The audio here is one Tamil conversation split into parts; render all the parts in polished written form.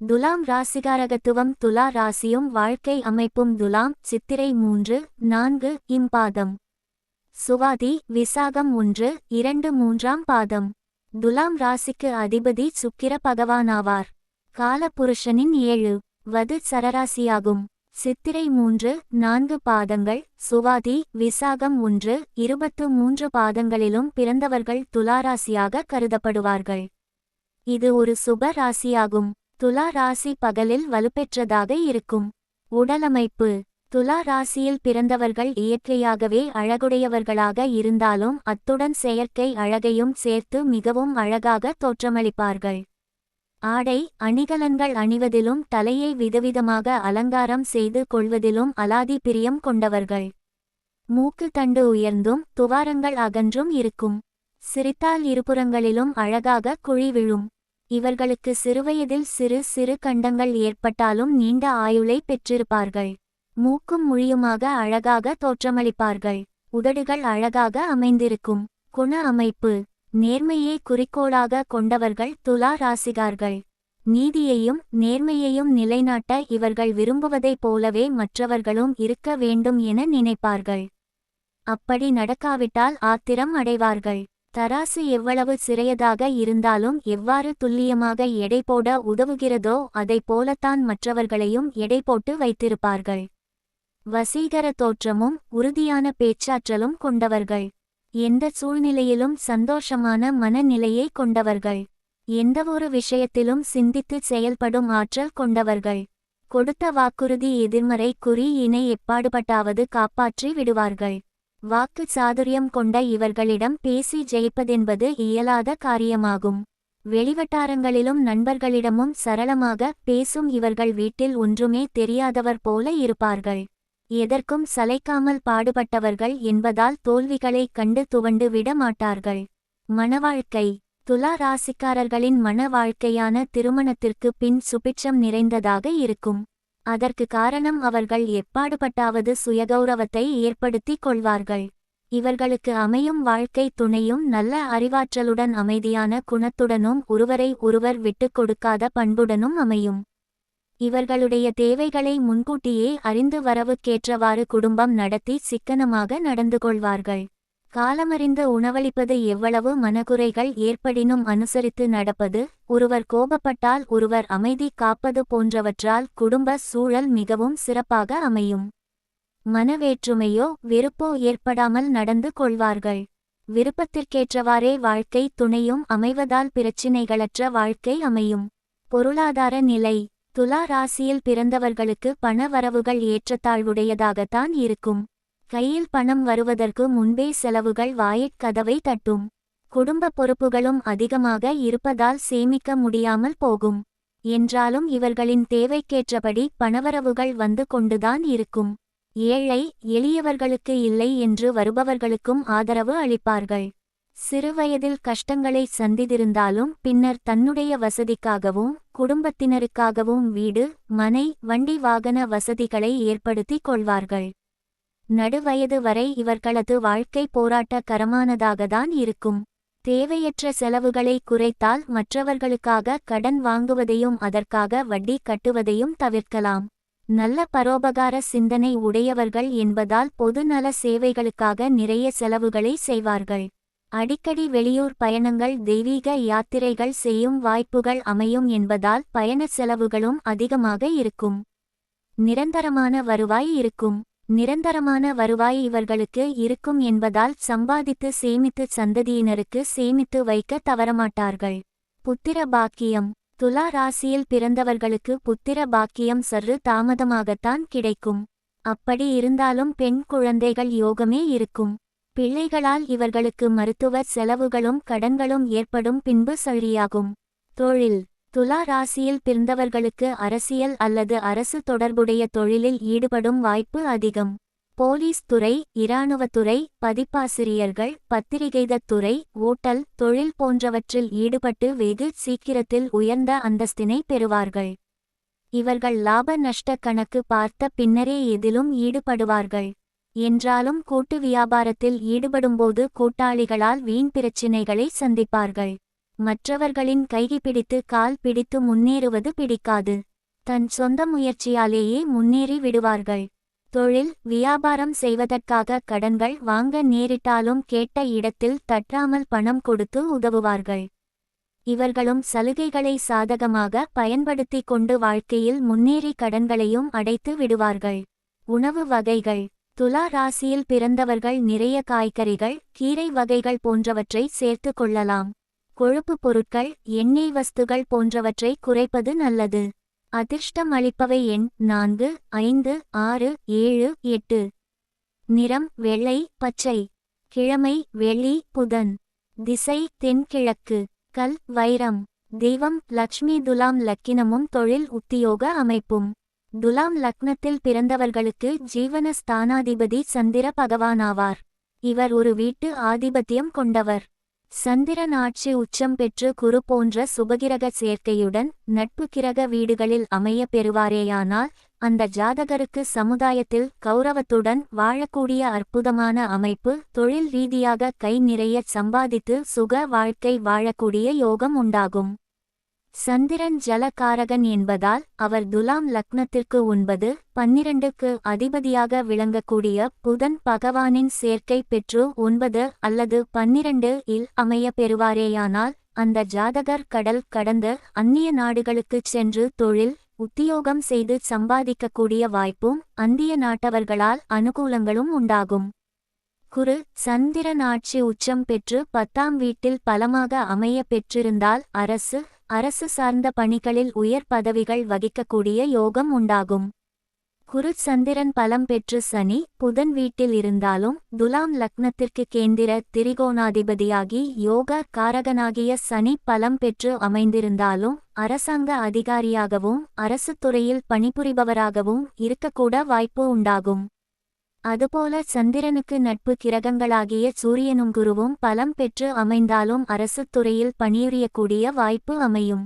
துலாம் ராசிகாரகத்துவம். துலா ராசியும் வாழ்க்கை அமைப்பும். துலாம் சித்திரை 3-4 இம்பாதம். சுவாதி விசாகம் 1-2-3 பாதம். துலாம் ராசிக்கு அதிபதி சுக்கிர பகவானாவார். காலபுருஷனின் 7 வது சரராசியாகும். சித்திரை 3-4 பாதங்கள். சுவாதி விசாகம் 1-23 பாதங்களிலும் பிறந்தவர்கள் துலாராசியாக கருதப்படுவார்கள். இது ஒரு சுப ராசியாகும். துலா ராசி பகலில் வலுப்பெற்றதாக இருக்கும். உடலமைப்பு. துலா ராசியில் பிறந்தவர்கள் இயற்கையாகவே அழகுடையவர்களாக இருந்தாலும் அத்துடன் செயற்கை அழகையும் சேர்த்து மிகவும் அழகாக தோற்றமளிப்பார்கள். ஆடை அணிகலன்கள் அணிவதிலும் தலையை விதவிதமாக அலங்காரம் செய்து கொள்வதிலும் அலாதி பிரியம் கொண்டவர்கள். மூக்கு தண்டு உயர்ந்தும் துவாரங்கள் அகன்றும் இருக்கும். சிரித்தால் இருபுறங்களிலும் அழகாக குழி விழும். இவர்களுக்கு சிறுவயதில் சிறு சிறு கண்டங்கள் ஏற்பட்டாலும் நீண்ட ஆயுளை பெற்றிருப்பார்கள். மூக்கும் முழியுமாக அழகாக தோற்றமளிப்பார்கள். உதடுகள் அழகாக அமைந்திருக்கும். குண அமைப்பு. நேர்மையை குறிக்கோளாக கொண்டவர்கள் துலா ராசிகார்கள். நீதியையும் நேர்மையையும் நிலைநாட்ட இவர்கள் விரும்புவதைப் போலவே மற்றவர்களும் இருக்க வேண்டும் என நினைப்பார்கள். அப்படி நடக்காவிட்டால் ஆத்திரம் அடைவார்கள். தராசு எவ்வளவு சிறியதாக இருந்தாலும் எவ்வாறு துல்லியமாக எடை போட உதவுகிறதோ அதைப் போலத்தான் மற்றவர்களையும் எடை போட்டு வைத்திருப்பார்கள். வசீகர தோற்றமும் உறுதியான பேச்சாற்றலும் கொண்டவர்கள். எந்த சூழ்நிலையிலும் சந்தோஷமான மனநிலையை கொண்டவர்கள். எந்தவொரு விஷயத்திலும் சிந்தித்து செயல்படும் ஆற்றல் கொண்டவர்கள். கொடுத்த வாக்குறுதி எதிர்மறை குறி இணை எப்பாடுபட்டாவது காப்பாற்றி விடுவார்கள். வாக்கு சாதுரியம் கொண்ட இவர்களிடம் பேசி ஜெயிப்பதென்பது இயலாத காரியமாகும். வெளிவட்டாரங்களிலும் நண்பர்களிடமும் சரளமாக பேசும் இவர்கள் வீட்டில் ஒன்றுமே தெரியாதவர் போல இருப்பார்கள். எதற்கும் சளைக்காமல் பாடுபட்டவர்கள் என்பதால் தோல்விகளை கண்டு துவண்டு விட மாட்டார்கள். மணவாழ்க்கை. துலா ராசிக்காரர்களின் மன வாழ்க்கையான திருமணத்திற்கு பின் சுபிட்சம் நிறைந்ததாக இருக்கும். அதற்கு காரணம் அவர்கள் எப்பாடுபட்டாவது சுயகௌரவத்தை ஏற்படுத்திக் கொள்வார்கள். இவர்களுக்கு அமையும் வாழ்க்கை துணையும் நல்ல அறிவாற்றலுடன் அமைதியான குணத்துடனும் ஒருவரை ஒருவர் விட்டுக் கொடுக்காத பண்புடனும் அமையும். இவர்களுடைய தேவைகளை முன்கூட்டியே அறிந்து வரவுக்கேற்றவாறு குடும்பம் நடத்தி சிக்கனமாக நடந்து கொள்வார்கள். காலமறிந்து உணவளிப்பது. எவ்வளவு மனக்குறைகள் ஏற்படினும் அனுசரித்து நடப்பது. ஒருவர் கோபப்பட்டால் ஒருவர் அமைதி காப்பது போன்றவற்றால் குடும்ப சூழல் மிகவும் சிறப்பாக அமையும். மனவேற்றுமையோ வெறுப்போ ஏற்படாமல் நடந்து கொள்வார்கள். விருப்பத்திற்கேற்றவாறே வாழ்க்கை துணையும் அமைவதால் பிரச்சினைகளற்ற வாழ்க்கை அமையும். பொருளாதார நிலை. துலா ராசியில் பிறந்தவர்களுக்கு பண வரவுகள் ஏற்றத்தாழ்வுடையதாகத்தான் இருக்கும். கையில் பணம் வருவதற்கு முன்பே செலவுகள் வாயிற் கதவை தட்டும். குடும்ப பொறுப்புகளும் அதிகமாக இருப்பதால் சேமிக்க முடியாமல் போகும். என்றாலும் இவர்களின் தேவைக்கேற்றபடி பணவரவுகள் வந்து கொண்டுதான் இருக்கும். ஏழை எளியவர்களுக்கு இல்லை என்று வருபவர்களுக்கும் ஆதரவு அளிப்பார்கள். சிறுவயதில் கஷ்டங்களை சந்தித்திருந்தாலும் பின்னர் தன்னுடைய வசதிக்காகவும் குடும்பத்தினருக்காகவும் வீடு மனை வண்டி வாகன வசதிகளை ஏற்படுத்திக் கொள்வார்கள். நடுவயது வரை இவர்களது வாழ்க்கை போராட்டகரமானதாகத்தான் இருக்கும். தேவையற்ற செலவுகளை குறைத்தால் மற்றவர்களுக்காக கடன் வாங்குவதையும் அதற்காக வட்டி கட்டுவதையும் தவிர்க்கலாம். நல்ல பரோபகார சிந்தனை உடையவர்கள் என்பதால் பொதுநல சேவைகளுக்காக நிறைய செலவுகளை செய்வார்கள். அடிக்கடி வெளியூர் பயணங்கள் தெய்வீக யாத்திரைகள் செய்யும் வாய்ப்புகள் அமையும் என்பதால் பயண செலவுகளும் அதிகமாக இருக்கும். நிரந்தரமான வருவாய் இருக்கும். நிரந்தரமான வருவாய் இவர்களுக்கு இருக்கும் என்பதால் சம்பாதித்து சேமித்து சந்ததியினருக்கு சேமித்து வைக்க தவறமாட்டார்கள். புத்திர பாக்கியம். துலா ராசியில் பிறந்தவர்களுக்கு புத்திர பாக்கியம் சற்று தாமதமாகத்தான் கிடைக்கும். அப்படி இருந்தாலும் பெண் குழந்தைகள் யோகமே இருக்கும். பிள்ளைகளால் இவர்களுக்கு மருத்துவ செலவுகளும் கடன்களும் ஏற்படும் பின்பு சரியாகும். தொழில். துலா ராசியில் பிறந்தவர்களுக்கு அரசியல் அல்லது அரசு தொடர்புடைய தொழிலில் ஈடுபடும் வாய்ப்பு அதிகம். போலீஸ் துறை இராணுவத்துறை பதிப்பாசிரியர்கள் பத்திரிகைதத் துறை ஓட்டல் தொழில் போன்றவற்றில் ஈடுபட்டு வெகு சீக்கிரத்தில் உயர்ந்த அந்தஸ்தினை பெறுவார்கள். இவர்கள் லாப நஷ்ட கணக்கு பார்த்த பின்னரே எதிலும் ஈடுபடுவார்கள். என்றாலும் கூட்டு வியாபாரத்தில் ஈடுபடும்போது கூட்டாளிகளால் வீண் பிரச்சினைகளை சந்திப்பார்கள். மற்றவர்களின் கைகி பிடித்து கால் பிடித்து முன்னேறுவது பிடிக்காது. தன் சொந்த முயற்சியாலேயே முன்னேறி விடுவார்கள். தொழில் வியாபாரம் செய்வதற்காக கடன்கள் வாங்க நேரிட்டாலும் கேட்ட இடத்தில் தட்டாமல் பணம் கொடுத்து உதவுவார்கள். இவர்களும் சலுகைகளை சாதகமாக பயன்படுத்தி கொண்டு வாழ்க்கையில் முன்னேறி கடன்களையும் அடைத்து விடுவார்கள். உணவு வகைகள். துலா ராசியில் பிறந்தவர்கள் நிறைய காய்கறிகள் கீரை வகைகள் போன்றவற்றை சேர்த்து கொள்ளலாம். கொழுப்பு பொருட்கள் எண்ணெய் வஸ்துகள் போன்றவற்றை குறைப்பது நல்லது. அதிர்ஷ்டம் அளிப்பவை எண் 4, 5, 6, 7, 8. நிறம் வெள்ளை பச்சை. கிழமை வெள்ளி புதன். திசை தென்கிழக்கு. கல் வைரம். தெய்வம் லக்ஷ்மி. துலாம் லக்கினமும் தொழில் உத்தியோக அமைப்பும். துலாம் லக்னத்தில் பிறந்தவர்களுக்கு ஜீவன ஸ்தானாதிபதி சந்திர பகவானாவார். இவர் ஒரு வீட்டு ஆதிபத்தியம் கொண்டவர். சந்திரன் ஆட்சி உச்சம் பெற்று குரு போன்ற சுபகிரக சேர்க்கையுடன் நட்பு கிரக வீடுகளில் அமைய பெறுவாரேயானால் அந்த ஜாதகருக்கு சமுதாயத்தில் கௌரவத்துடன் வாழக்கூடிய அற்புதமான அமைப்பு, தொழில் ரீதியாக கை நிறைய சம்பாதித்து சுக வாழ்க்கை வாழக்கூடிய யோகம் உண்டாகும். சந்திரன் ஜலகாரகன் என்பதால் அவர் துலாம் லக்னத்திற்கு 9, 12க்கு அதிபதியாக விளங்கக்கூடிய புதன் பகவானின் சேர்க்கை பெற்று 9 அல்லது 12 இல் அமைய பெறுவாரேயானால் அந்த ஜாதகர் கடல் கடந்து அந்நிய நாடுகளுக்குச் சென்று தொழில் உத்தியோகம் செய்து சம்பாதிக்கக்கூடிய வாய்ப்பும் அந்நிய நாட்டவர்களால் அனுகூலங்களும் உண்டாகும். குரு சந்திரன் ஆட்சி உச்சம் பெற்று 10ஆம் வீட்டில் பலமாக அமைய பெற்றிருந்தால் அரசு சார்ந்த பணிகளில் உயர் பதவிகள் வகிக்கக்கூடிய யோகம் உண்டாகும். குரு சந்திரன் பலம் பெற்று சனி புதன் வீட்டில் இருந்தாலும் துலாம் லக்னத்திற்கு கேந்திர திரிகோணாதிபதியாகி யோக காரகனாகிய சனி பலம் பெற்று அமைந்திருந்தாலும் அரசாங்க அதிகாரியாகவும் அரசு துறையில் பணிபுரிபவராகவும் இருக்கக்கூட வாய்ப்பு உண்டாகும். அதுபோல சந்திரனுக்கு நட்பு கிரகங்களாகிய சூரியனும் குருவும் பலம் பெற்று அமைந்தாலும் அரசு துறையில் பணியுரியக்கூடிய வாய்ப்பு அமையும்.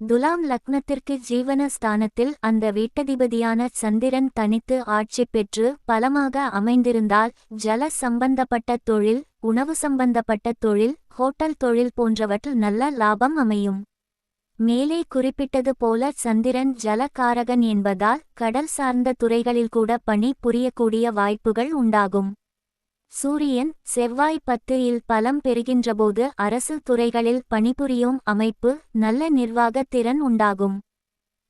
துலாம் லக்னத்திற்கு ஜீவன ஸ்தானத்தில் அந்த வீட்டதிபதியான சந்திரன் தனித்து ஆட்சி பெற்று பலமாக அமைந்திருந்தால் ஜல சம்பந்தப்பட்ட தொழில், உணவு சம்பந்தப்பட்ட தொழில், ஹோட்டல் தொழில் போன்றவற்றில் நல்ல லாபம் அமையும். மேலே குறிப்பிட்டது போல சந்திரன் ஜலகாரகன் என்பதால் கடல் சார்ந்த துறைகளில் கூட பணி புரியக்கூடிய வாய்ப்புகள் உண்டாகும். சூரியன் செவ்வாய் 10 இல் பலம் பெறுகின்றபோது அரசு துறைகளில் பணிபுரியும் அமைப்பு, நல்ல நிர்வாக திறன் உண்டாகும்.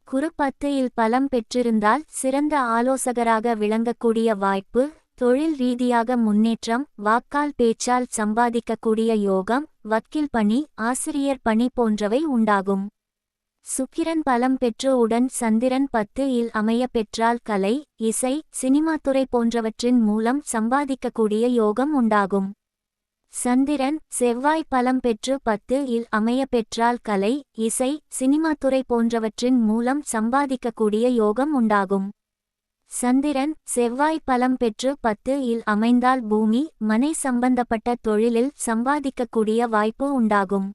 குரு 10 இல் பலம் பெற்றிருந்தால் சிறந்த ஆலோசகராக விளங்கக்கூடிய வாய்ப்பு, தொழில் ரீதியாக முன்னேற்றம், வாக்கால் பேச்சால் சம்பாதிக்கக்கூடிய யோகம், வக்கீல் பணி, ஆசிரியர் பணி போன்றவை உண்டாகும். சுக்கிரன் பலம் பெற்று உடன் சந்திரன் 10 இல் அமைய பெற்றால் கலை, இசை, சினிமா துறை போன்றவற்றின் மூலம் சம்பாதிக்கக்கூடிய யோகம் உண்டாகும். சந்திரன் செவ்வாய் பலம் பெற்று 10 இல் அமைய பெற்றால் கலை, இசை, சினிமா துறை போன்றவற்றின் மூலம் சம்பாதிக்கக்கூடிய யோகம் உண்டாகும். சந்திரன் செவ்வாய் பலம் பெற்று 10 இல் அமைந்தால் பூமி, மனை சம்பந்தப்பட்ட தொழிலில் சம்பாதிக்கக்கூடிய வாய்ப்பு உண்டாகும்.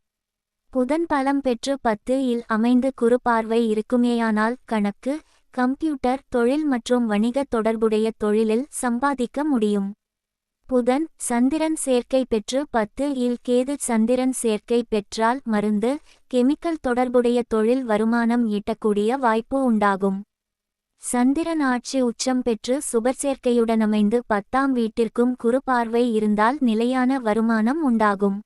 புதன் பலம் பெற்று 10 இல் அமைந்து குரு பார்வை இருக்குமேயானால் கணக்கு, கம்ப்யூட்டர் தொழில் மற்றும் வணிக தொடர்புடைய தொழிலில் சம்பாதிக்க முடியும். புதன் சந்திரன் சேர்க்கை பெற்று 10 இல் கேது சந்திரன் சேர்க்கை பெற்றால் மருந்து, கெமிக்கல் தொடர்புடைய தொழில் வருமானம் ஈட்டக்கூடிய வாய்ப்பு உண்டாகும். சந்திரன் ஆட்சி உச்சம் பெற்று சுபர்சேர்க்கையுடன் அமைந்து 10ஆம் வீட்டிற்கும் குரு பார்வை இருந்தால் நிலையான வருமானம் உண்டாகும்.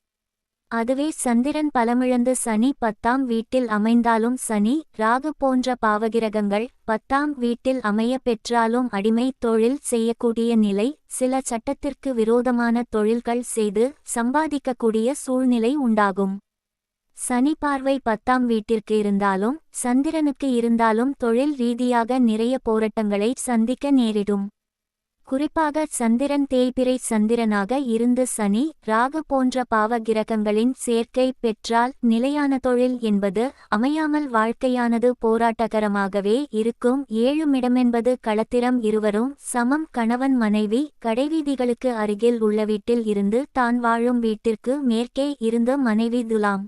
அதுவே சந்திரன் பலமிழந்து சனி 10ஆம் வீட்டில் அமைந்தாலும் சனி, ராகு போன்ற பாவகிரகங்கள் 10ஆம் வீட்டில் அமைய பெற்றாலும் அடிமை தொழில் செய்யக்கூடிய நிலை, சில சட்டத்திற்கு விரோதமான தொழில்கள் செய்து சம்பாதிக்கக்கூடிய சூழ்நிலை உண்டாகும். சனி பார்வை 10ஆம் வீட்டிற்கு இருந்தாலும் சந்திரனுக்கு இருந்தாலும் தொழில் ரீதியாக நிறைய போராட்டங்களை சந்திக்க நேரிடும். குறிப்பாக சந்திரன் தேய்பிறை சந்திரனாக இருந்து சனி, ராகு போன்ற பாவ கிரகங்களின் சேர்க்கை பெற்றால் நிலையான தொழில் என்பது அமையாமல் வாழ்க்கையானது போராட்டகரமாகவே இருக்கும். 7 இடமென்பது களத்திரம் இருவரும் சமம். கணவன் மனைவி கடைவீதிகளுக்கு அருகில் உள்ள வீட்டில் இருந்து தான் வாழும் வீட்டிற்கு மேற்கே இருந்து மனைவி துலாம்.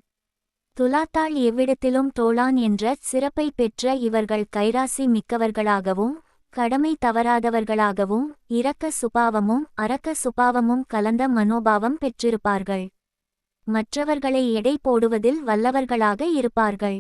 துலாத்தாள் எவ்விடத்திலும் தோளான் என்ற சிறப்பை பெற்ற இவர்கள் கைராசி மிக்கவர்களாகவும் கடமை தவறாதவர்களாகவும் இரக்க சுபாவமும் அரக்க சுபாவமும் கலந்த மனோபாவம் பெற்றிருப்பார்கள். மற்றவர்களை எடை போடுவதில் வல்லவர்களாக இருப்பார்கள்.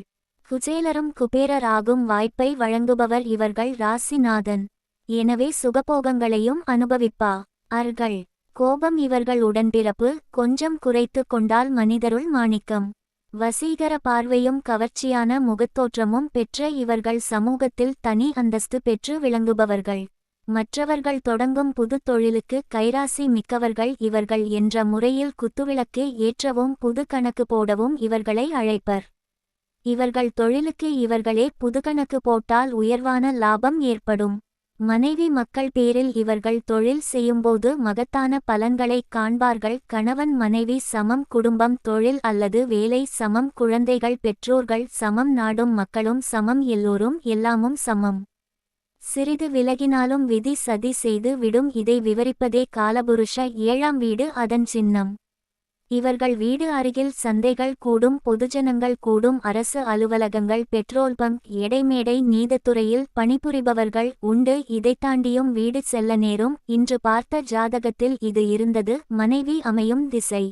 குசேலரும் குபேரர் ஆகும் வாய்ப்பை வழங்குபவர் இவர்கள் ராசிநாதன். எனவே சுகபோகங்களையும் அனுபவிப்பார்கள். கோபம் இவர்கள் உடன்பிறப்பு. கொஞ்சம் குறைத்து கொண்டால் மனிதருள் மாணிக்கம். வசீகர பார்வையும் கவர்ச்சியான முகத்தோற்றமும் பெற்ற இவர்கள் சமூகத்தில் தனி அந்தஸ்து பெற்று விளங்குபவர்கள். மற்றவர்கள் தொடங்கும் புது தொழிலுக்கு கைராசி மிக்கவர்கள் இவர்கள் என்ற முறையில் குத்துவிளக்கு ஏற்றவும் புது கணக்கு போடவும் இவர்களை அழைப்பர். இவர்கள் தொழிலுக்கு இவர்களே புதுகணக்கு போட்டால் உயர்வான லாபம் ஏற்படும். மனைவி மக்கள் பேரில் இவர்கள் தொழில் செய்யும்போது மகத்தான பலன்களை காண்பார்கள். கணவன் மனைவி சமம், குடும்பம் தொழில் அல்லது வேலை சமம், குழந்தைகள் பெற்றோர்கள் சமம், நாடும் மக்களும் சமம், எல்லோரும் எல்லாமும் சமம். சிறிது விலகினாலும் விதி சதி செய்து விடும். இதை விவரிப்பதே காலபுருஷ 7ஆம் வீடு, அதன் சின்னம். இவர்கள் வீடு அருகில் சந்தைகள் கூடும், பொதுஜனங்கள் கூடும், அரசு அலுவலகங்கள், பெட்ரோல் பங்க், எடைமேடை, நீதித்துறையில் பணிபுரிபவர்கள் உண்டு. இதை தாண்டியும் வீடு செல்ல நேரும். இன்று பார்த்த ஜாதகத்தில் இது இருந்தது. மனைவி அமையும் திசை.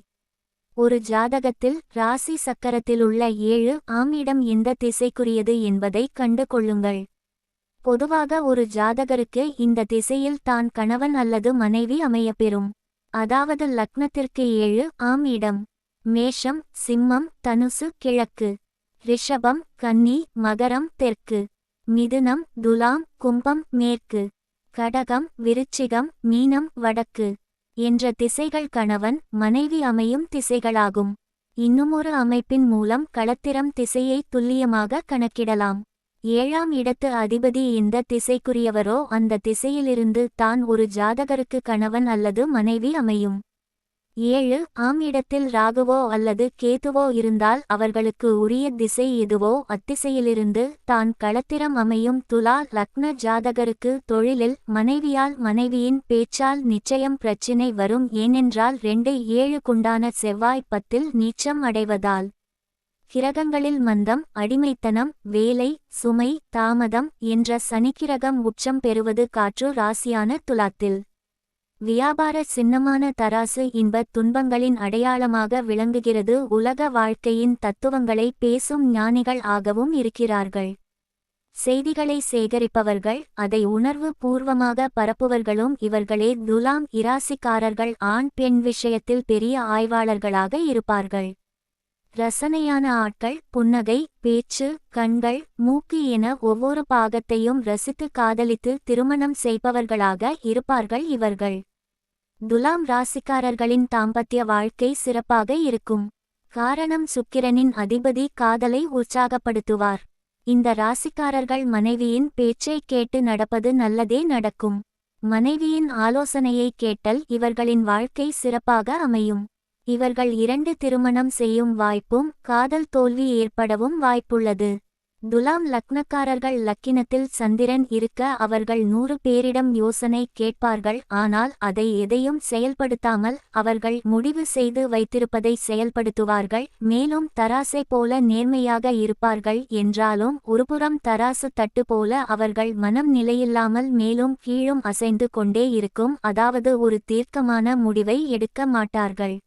ஒரு ஜாதகத்தில் ராசி சக்கரத்திலுள்ள 7ஆம் இடம் எந்த திசைக்குரியது என்பதை கண்டு கொள்ளுங்கள். பொதுவாக ஒரு ஜாதகருக்கு இந்த திசையில் தான் கணவன் அல்லது மனைவி அமையப்பெறும். அதாவது லக்னத்திற்கு 7ஆம் இடம். மேஷம், சிம்மம், தனுசு கிழக்கு, ரிஷபம், கன்னி, மகரம் தெற்கு, மிதுனம், துலாம், கும்பம் மேற்கு, கடகம், விருச்சிகம், மீனம் வடக்கு என்ற திசைகள் கணவன் மனைவி அமையும் திசைகளாகும். இன்னுமொரு அமைப்பின் மூலம் களத்திரம் திசையை துல்லியமாக கணக்கிடலாம். 7ஆம் இடத்து அதிபதி எந்த திசைக்குரியவரோ அந்த திசையிலிருந்து தான் ஒரு ஜாதகருக்கு கணவன் அல்லது மனைவி அமையும். 7ஆம் இடத்தில் ராகுவோ அல்லது கேதுவோ இருந்தால் அவர்களுக்கு உரிய திசை எதுவோ அத்திசையிலிருந்து தான் களத்திரம் அமையும். துலா லக்ன ஜாதகருக்கு தொழிலில் மனைவியால் மனைவியின் பேச்சால் நிச்சயம் பிரச்சினை வரும். ஏனென்றால் 2-7 செவ்வாய் 10இல் நீச்சம் அடைவதால். கிரகங்களில் மந்தம், அடிமைத்தனம், வேலை சுமை, தாமதம் என்ற சனிக்கிரகம் உச்சம் பெறுவது காற்று ராசியான துலாத்தில். வியாபார சின்னமான தராசு இன்பத் துன்பங்களின் அடையாளமாக விளங்குகிறது. உலக வாழ்க்கையின் தத்துவங்களை பேசும் ஞானிகள் ஆகவும் இருக்கிறார்கள். செய்திகளை சேகரிப்பவர்கள், அதை உணர்வு பூர்வமாக பரப்புவர்களும் இவர்களே. துலாம் இராசிக்காரர்கள் ஆண் பெண் விஷயத்தில் பெரிய ஆய்வாளர்களாக இருப்பார்கள். ரசனையான ஆட்கள். புன்னகை, பேச்சு, கண்கள், மூக்கு என ஒவ்வொரு பாகத்தையும் ரசித்து காதலித்து திருமணம் செய்பவர்களாக இருப்பார்கள் இவர்கள். துலாம் ராசிக்காரர்களின் தாம்பத்திய வாழ்க்கை சிறப்பாக இருக்கும். காரணம் சுக்கிரனின் அதிபதி காதலை உற்சாகப்படுத்துவார். இந்த ராசிக்காரர்கள் மனைவியின் பேச்சை கேட்டு நடப்பது நல்லதே நடக்கும். மனைவியின் ஆலோசனையை கேட்டல் இவர்களின் வாழ்க்கை சிறப்பாக அமையும். இவர்கள் 2 திருமணம் செய்யும் வாய்ப்பும் காதல் தோல்வி ஏற்படவும் வாய்ப்புள்ளது. துலாம் லக்னக்காரர்கள் லக்கினத்தில் சந்திரன் இருக்க அவர்கள் 100 பேரிடம் யோசனை கேட்பார்கள். ஆனால் அதை எதையும் செயல்படுத்தாமல் அவர்கள் முடிவு செய்து வைத்திருப்பதை செயல்படுத்துவார்கள். மேலும் தராசை போல நேர்மையாக இருப்பார்கள். என்றாலும் ஒருபுறம் தராசு தட்டு போல அவர்கள் மனம் நிலையில்லாமல் மேலும் கீழும் அசைந்து கொண்டே இருக்கும். அதாவது ஒரு தீர்க்கமான முடிவை எடுக்க மாட்டார்கள்.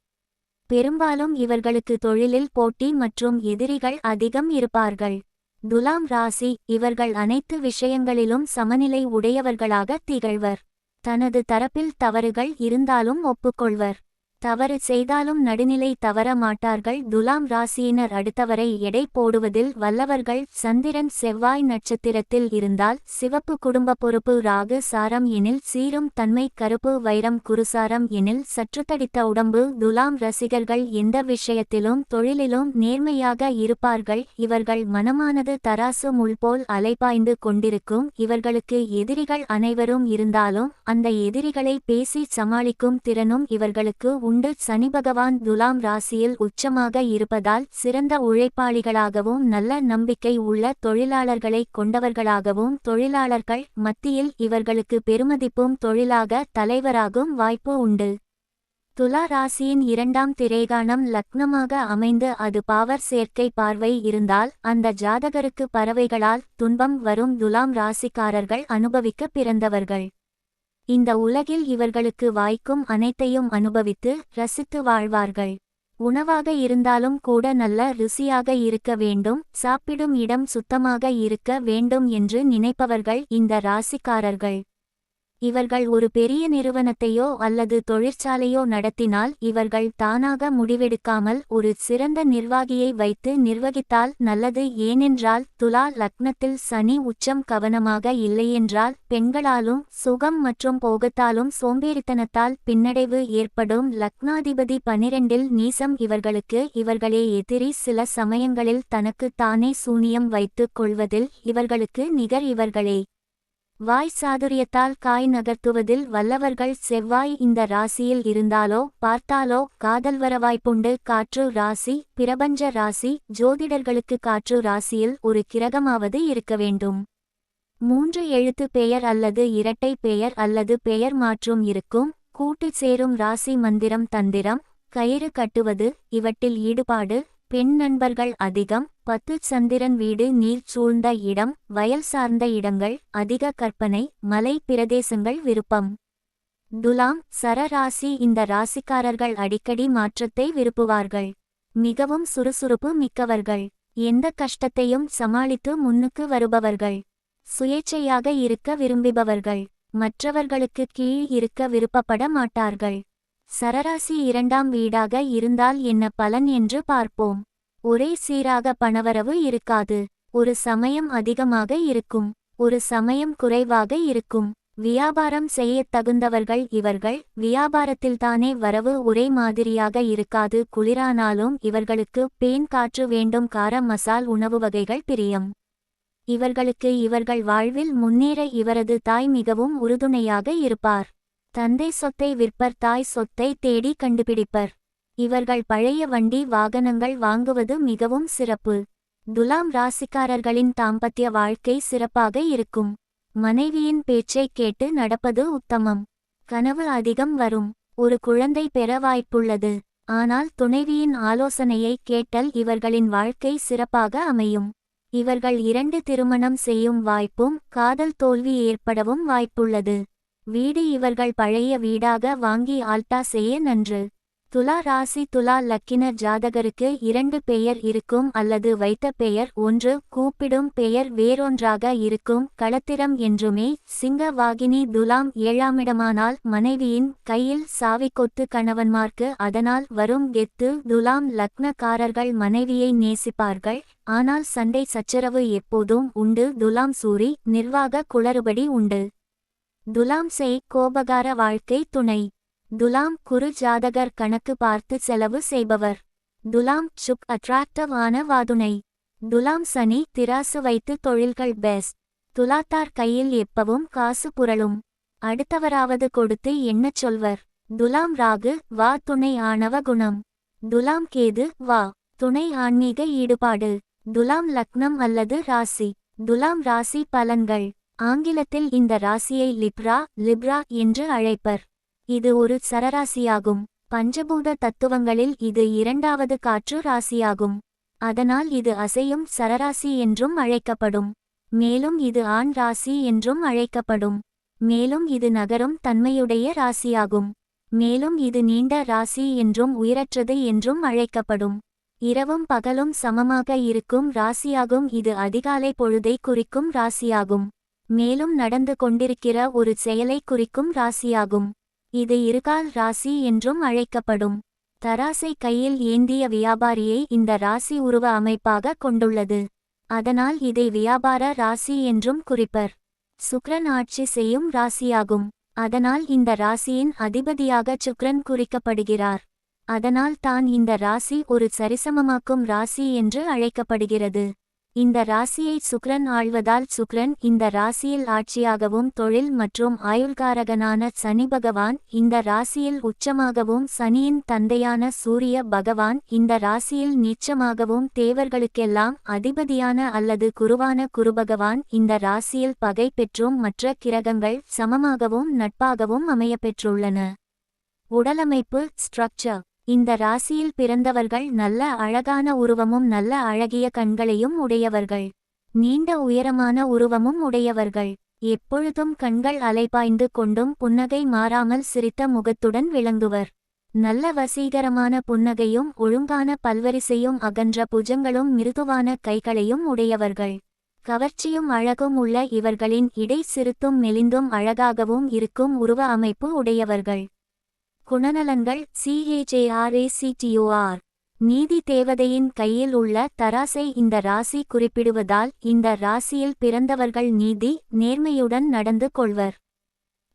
பெரும்பாலும் இவர்களுக்கு தொழிலில் போட்டி மற்றும் எதிரிகள் அதிகம் இருப்பார்கள். துலாம் ராசி இவர்கள் அனைத்து விஷயங்களிலும் சமநிலை உடையவர்களாக திகழ்வர். தனது தரப்பில் தவறுகள் இருந்தாலும் ஒப்புக்கொள்வர். தவறு செய்தாலும் நடுநிலை தவற மாட்டார்கள். துலாம் ராசியினர் அடுத்தவரை எடை போடுவதில் வல்லவர்கள். சந்திரன் செவ்வாய் நட்சத்திரத்தில் இருந்தால் சிவப்பு குடும்ப பொறுப்பு, ராகு சாரம் எனில் சீரும் தன்மை, கருப்பு வைரம் குருசாரம் எனில் சற்றுத்தடித்த உடம்பு. துலாம் ரசிகர்கள் எந்த விஷயத்திலும் தொழிலிலும் நேர்மையாக இருப்பார்கள். இவர்கள் மனமானது தராசு முள் போல் அலைபாய்ந்து கொண்டிருக்கும். இவர்களுக்கு எதிரிகள் அனைவரும் இருந்தாலும் அந்த எதிரிகளை பேசி சமாளிக்கும் திறனும் இவர்களுக்கு உண்டு. சனி பகவான் துலாம் ராசியில் உச்சமாக இருப்பதால் சிறந்த உழைப்பாளிகளாகவும் நல்ல நம்பிக்கை உள்ள தொழிலாளர்களை கொண்டவர்களாகவும் தொழிலாளர்கள் மத்தியில் இவர்களுக்கு பெருமதிப்பும் தொழிலாக தலைவராகும் வாய்ப்பு உண்டு. துலா ராசியின் 2ஆம் திரைகாணம் லக்னமாக அமைந்து அது பாவர் சேர்க்கை பார்வை இருந்தால் அந்த ஜாதகருக்கு பறவைகளால் துன்பம் வரும். துலாம் ராசிக்காரர்கள் அனுபவிக்க பிறந்தவர்கள். இந்த உலகில் இவர்களுக்கு வாய்க்கும் அனைத்தையும் அனுபவித்து ரசித்து வாழ்வார்கள். உணவாக இருந்தாலும் கூட நல்ல ருசியாக இருக்க வேண்டும், சாப்பிடும் இடம் சுத்தமாக இருக்க வேண்டும் என்று நினைப்பவர்கள் இந்த ராசிக்காரர்கள். இவர்கள் ஒரு பெரிய நிறுவனத்தையோ அல்லது தொழிற்சாலையோ நடத்தினால் இவர்கள் தானாக முடிவெடுக்காமல் ஒரு சிறந்த நிர்வாகியை வைத்து நிர்வகித்தால் நல்லது. ஏனென்றால் துலா லக்னத்தில் சனி உச்சம் கவனமாக இல்லையென்றால் பெண்களாலும் சுகம் மற்றும் போகத்தாலும் சோம்பேறித்தனத்தால் பின்னடைவு ஏற்படும். லக்னாதிபதி 12இல் நீசம் இவர்களுக்கு இவர்களே எதிரி. சில சமயங்களில் தனக்கு தானே சூனியம் வைத்துக் கொள்வதில் இவர்களுக்கு நிகர் இவர்களே. வாய் சாதுரியத்தால் காய் நகர்த்துவதில் வல்லவர்கள். செவ்வாய் இந்த ராசியில் இருந்தாலோ பார்த்தாலோ காதல் வர வாய்ப்புண்டு. காற்று ராசி, பிரபஞ்ச ராசி. ஜோதிடர்களுக்கு காற்று ராசியில் ஒரு கிரகமாவது இருக்க வேண்டும். 3 எழுத்து பெயர் அல்லது இரட்டை பெயர் அல்லது பெயர் மாற்றும் இருக்கும். கூட்டு சேரும் ராசி. மந்திரம், தந்திரம், கயிறு கட்டுவது இவற்றில் ஈடுபாடு. பெண் நண்பர்கள் அதிகம். 10 சந்திரன் வீடு. நீர் சூழ்ந்த இடம், வயல் சார்ந்த இடங்கள், அதிக கற்பனை, மலை பிரதேசங்கள் விருப்பம். துலாம் சரராசி. இந்த ராசிக்காரர்கள் அடிக்கடி மாற்றத்தை விரும்புவார்கள். மிகவும் சுறுசுறுப்பு மிக்கவர்கள். எந்த கஷ்டத்தையும் சமாளித்து முன்னுக்கு வருபவர்கள். சுயேச்சையாக இருக்க விரும்புபவர்கள். மற்றவர்களுக்கு கீழ் இருக்க விருப்பப்பட மாட்டார்கள். சரராசி 2ஆம் வீடாக இருந்தால் என்ன பலன் என்று பார்ப்போம். ஒரே சீராக பணவரவு இருக்காது. ஒரு சமயம் அதிகமாக இருக்கும், ஒரு சமயம் குறைவாக இருக்கும். வியாபாரம் செய்யத் தகுந்தவர்கள் இவர்கள். வியாபாரத்தில்தானே வரவு ஒரே மாதிரியாக இருக்காது. குளிரானாலும் இவர்களுக்கு பேன் காற்று வேண்டும். கார மசால் உணவு வகைகள் பிரியம். இவர்களுக்கு இவர்கள் வாழ்வில் முன்னேற இவரது தாய் மிகவும் உறுதுணையாக இருப்பார். தந்தை சொத்தை விற்பர், தாய் சொத்தை தேடி கண்டுபிடிப்பர். இவர்கள் பழைய வண்டி வாகனங்கள் வாங்குவது மிகவும் சிறப்பு. துலாம் ராசிக்காரர்களின் தாம்பத்திய வாழ்க்கை சிறப்பாக இருக்கும். மனைவியின் பேச்சைக் கேட்டு நடப்பது உத்தமம். கனவு அதிகம் வரும். ஒரு குழந்தை பெற வாய்ப்புள்ளது. ஆனால் துணைவியின் ஆலோசனையை கேட்டல் இவர்களின் வாழ்க்கை சிறப்பாக அமையும். இவர்கள் 2 திருமணம் செய்யும் வாய்ப்பும் காதல் தோல்வி ஏற்படவும் வாய்ப்புள்ளது. வீடு இவர்கள் பழைய வீடாக வாங்கி ஆல்டா செய்ய நன்று. துலா ராசி. துலா லக்கின ஜாதகருக்கு 2 பெயர் இருக்கும் அல்லது வைத்த பெயர் ஒன்று, கூப்பிடும் பெயர் வேறொன்றாக இருக்கும். களத்திரம் என்றுமே. சிங்க வாகினி. துலாம் 7ஆமிடமானால் மனைவியின் கையில் சாவிக்கொத்து கணவன்மார்க்கு அதனால் வரும் கெத்து. துலாம் லக்னக்காரர்கள் மனைவியை நேசிப்பார்கள், ஆனால் சண்டை சச்சரவு எப்போதும் உண்டு. துலாம் சூரி. நிர்வாக குளறுபடி உண்டு. துலாம் செய் கோபகார வாழ்க்கை துணை. துலாம் குரு ஜாதகர் கணக்கு பார்த்து செலவு செய்பவர். துலாம் சுக் அட்ராக்டிவ் ஆன வாதுணை. துலாம் சனி திராசு வைத்து தொழில்கள் பெஸ்ட். துலாத்தார் கையில் எப்பவும் காசு புரளும். அடுத்தவராவது கொடுத்து எண்ணச் சொல்வர். துலாம் ராகு வா துணை ஆணவ குணம். துலாம் கேது வா துணை ஆன்மீக ஈடுபாடு. துலாம் லக்னம் அல்லது ராசி. துலாம் ராசி பலன்கள். ஆங்கிலத்தில் இந்த ராசியை லிப்ரா என்று அழைப்பர். இது ஒரு சரராசியாகும். பஞ்சபூத தத்துவங்களில் இது 2வது காற்று ராசியாகும். அதனால் இது அசையும் சரராசி என்றும் அழைக்கப்படும். மேலும் இது ஆண் ராசி என்றும் அழைக்கப்படும். மேலும் இது நகரும் தன்மையுடைய ராசியாகும். மேலும் இது நீண்ட ராசி என்றும் உயிரற்றது என்றும் அழைக்கப்படும். இரவும் பகலும் சமமாக இருக்கும் ராசியாகும். இது அதிகாலை பொழுதை குறிக்கும் ராசியாகும். மேலும் நடந்து கொண்டிருக்கிற ஒரு செயலை குறிக்கும் ராசியாகும். இது இருகால் ராசி என்றும் அழைக்கப்படும். தராசை கையில் ஏந்திய வியாபாரியை இந்த ராசி உருவ அமைப்பாக கொண்டுள்ளது. அதனால் இதை வியாபார ராசி என்றும் குறிப்பர். சுக்கிரன் ஆட்சி செய்யும் ராசியாகும். அதனால் இந்த ராசியின் அதிபதியாக சுக்கிரன் குறிக்கப்படுகிறார். அதனால் தான் இந்த ராசி ஒரு சரிசமமாக்கும் ராசி என்று அழைக்கப்படுகிறது. இந்த ராசியை சுக்கிரன் ஆள்வதால் சுக்கிரன் இந்த ராசியில் ஆட்சியாகவும் தொழில் மற்றும் ஆயுள்காரகனான சனி பகவான் இந்த ராசியில் உச்சமாகவும் சனியின் தந்தையான சூரிய பகவான் இந்த ராசியில் நீச்சமாகவும் தேவர்களுக்கெல்லாம் அதிபதியான அல்லது குருவான குருபகவான் இந்த ராசியில் பகை பெற்றும் மற்ற கிரகங்கள் சமமாகவும் நட்பாகவும் அமையப்பெற்றுள்ளன. உடலமைப்பு ஸ்ட்ரக்சர். இந்த ராசியில் பிறந்தவர்கள் நல்ல அழகான உருவமும் நல்ல அழகிய கண்களையும் உடையவர்கள். நீண்ட உயரமான உருவமும் உடையவர்கள். எப்பொழுதும் கண்கள் அலைபாய்ந்து கொண்டும் புன்னகை மாறாமல் சிரித்த முகத்துடன் விளங்குவர். நல்ல வசீகரமான புன்னகையும் ஒழுங்கான பல்வரிசையும் அகன்ற புஜங்களும் மிருதுவான கைகளையும் உடையவர்கள். கவர்ச்சியும் அழகும் உள்ள இவர்களின் இடை சிறுத்தும் மெலிந்தும் அழகாகவும் இருக்கும் உருவ அமைப்பு உடையவர்கள். குணநலன்கள். CHARACTOR நீதி தேவதையின் கையில் உள்ள தராசை இந்த ராசி குறிப்பிடுவதால் இந்த ராசியில் பிறந்தவர்கள் நீதி நேர்மையுடன் நடந்து கொள்வர்.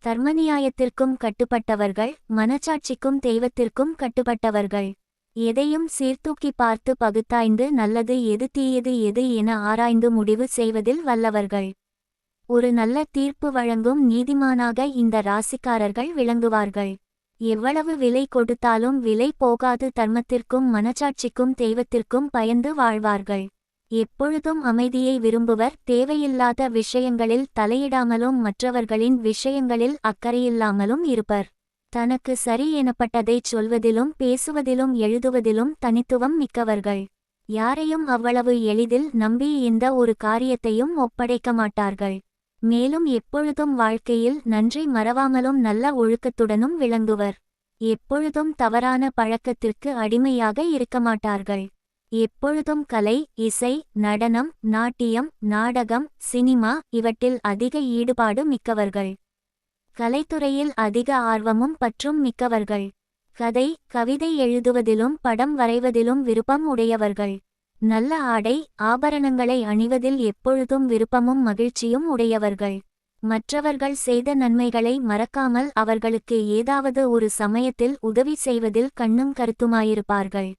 தர்மநியாயத்திற்கும் கட்டுப்பட்டவர்கள், மனச்சாட்சிக்கும் தெய்வத்திற்கும் கட்டுப்பட்டவர்கள். எதையும் சீர்தூக்கி பார்த்து பகுத்தாய்ந்து நல்லது எது தீயது எது என ஆராய்ந்து முடிவு செய்வதில் வல்லவர்கள். ஒரு நல்ல தீர்ப்பு வழங்கும் நீதிமானாக இந்த ராசிக்காரர்கள் விளங்குவார்கள். எவ்வளவு விலை கொடுத்தாலும் விலை போகாது தர்மத்திற்கும் மனச்சாட்சிக்கும் தெய்வத்திற்கும் பயந்து வாழ்வார்கள். எப்பொழுதும் அமைதியை விரும்புவர். தேவையில்லாத விஷயங்களில் தலையிடாமலும் மற்றவர்களின் விஷயங்களில் அக்கறையில்லாமலும் இருப்பர். தனக்கு சரி எனப்பட்டதைச் சொல்வதிலும் பேசுவதிலும் எழுதுவதிலும் தனித்துவம் மிக்கவர்கள். யாரையும் அவ்வளவு எளிதில் நம்பி எந்த ஒரு காரியத்தையும் ஒப்படைக்க மாட்டார்கள். மேலும் எப்பொழுதும் வாழ்க்கையில் நன்றி மறவாமலும் நல்ல ஒழுக்கத்துடனும் விளங்குவர். எப்பொழுதும் தவறான பழக்கத்திற்கு அடிமையாக இருக்கமாட்டார்கள். எப்பொழுதும் கலை, இசை, நடனம், நாட்டியம், நாடகம், சினிமா இவற்றில் அதிக ஈடுபாடு மிக்கவர்கள். கலைத்துறையில் அதிக ஆர்வமும் பற்றும் மிக்கவர்கள். கதை, கவிதை எழுதுவதிலும் படம் வரைவதிலும் விருப்பம் உடையவர்கள். நல்ல ஆடை, ஆபரணங்களை அணிவதில் எப்பொழுதும் விருப்பமும் மகிழ்ச்சியும் உடையவர்கள். மற்றவர்கள் செய்த நன்மைகளை மறக்காமல் அவர்களுக்கு ஏதாவது ஒரு சமயத்தில் உதவி செய்வதில் கண்ணும் கருத்துமாயிருப்பார்கள்.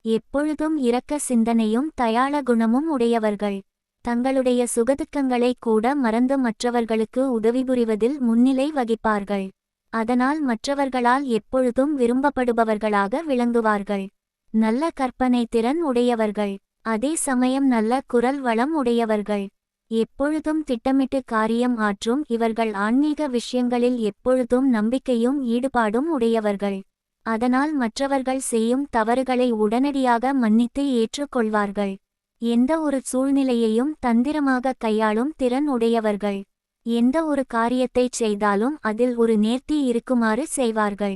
எப்பொழுதும் இரக்க சிந்தனையும் தயாள குணமும் உடையவர்கள். தங்களுடைய சுகதுக்கங்களை கூட மறந்து மற்றவர்களுக்கு உதவி புரிவதில் முன்னிலை வகிப்பார்கள். அதனால் மற்றவர்களால் எப்பொழுதும் விரும்பப்படுபவர்களாக விளங்குவார்கள். நல்ல கற்பனை திறன் உடையவர்கள். அதே சமயம் நல்ல குரல் வளம் உடையவர்கள். எப்பொழுதும் திட்டமிட்டு காரியம் ஆற்றும் இவர்கள் ஆன்மீக விஷயங்களில் எப்பொழுதும் நம்பிக்கையும் ஈடுபாடும் உடையவர்கள். அதனால் மற்றவர்கள் செய்யும் தவறுகளை உடனடியாக மன்னித்து ஏற்றுக்கொள்வார்கள். எந்த ஒரு சூழ்நிலையையும் தந்திரமாக கையாளும் திறன் உடையவர்கள். எந்த ஒரு காரியத்தைச் செய்தாலும் அதில் ஒரு நேர்த்தி இருக்குமாறு செய்வார்கள்.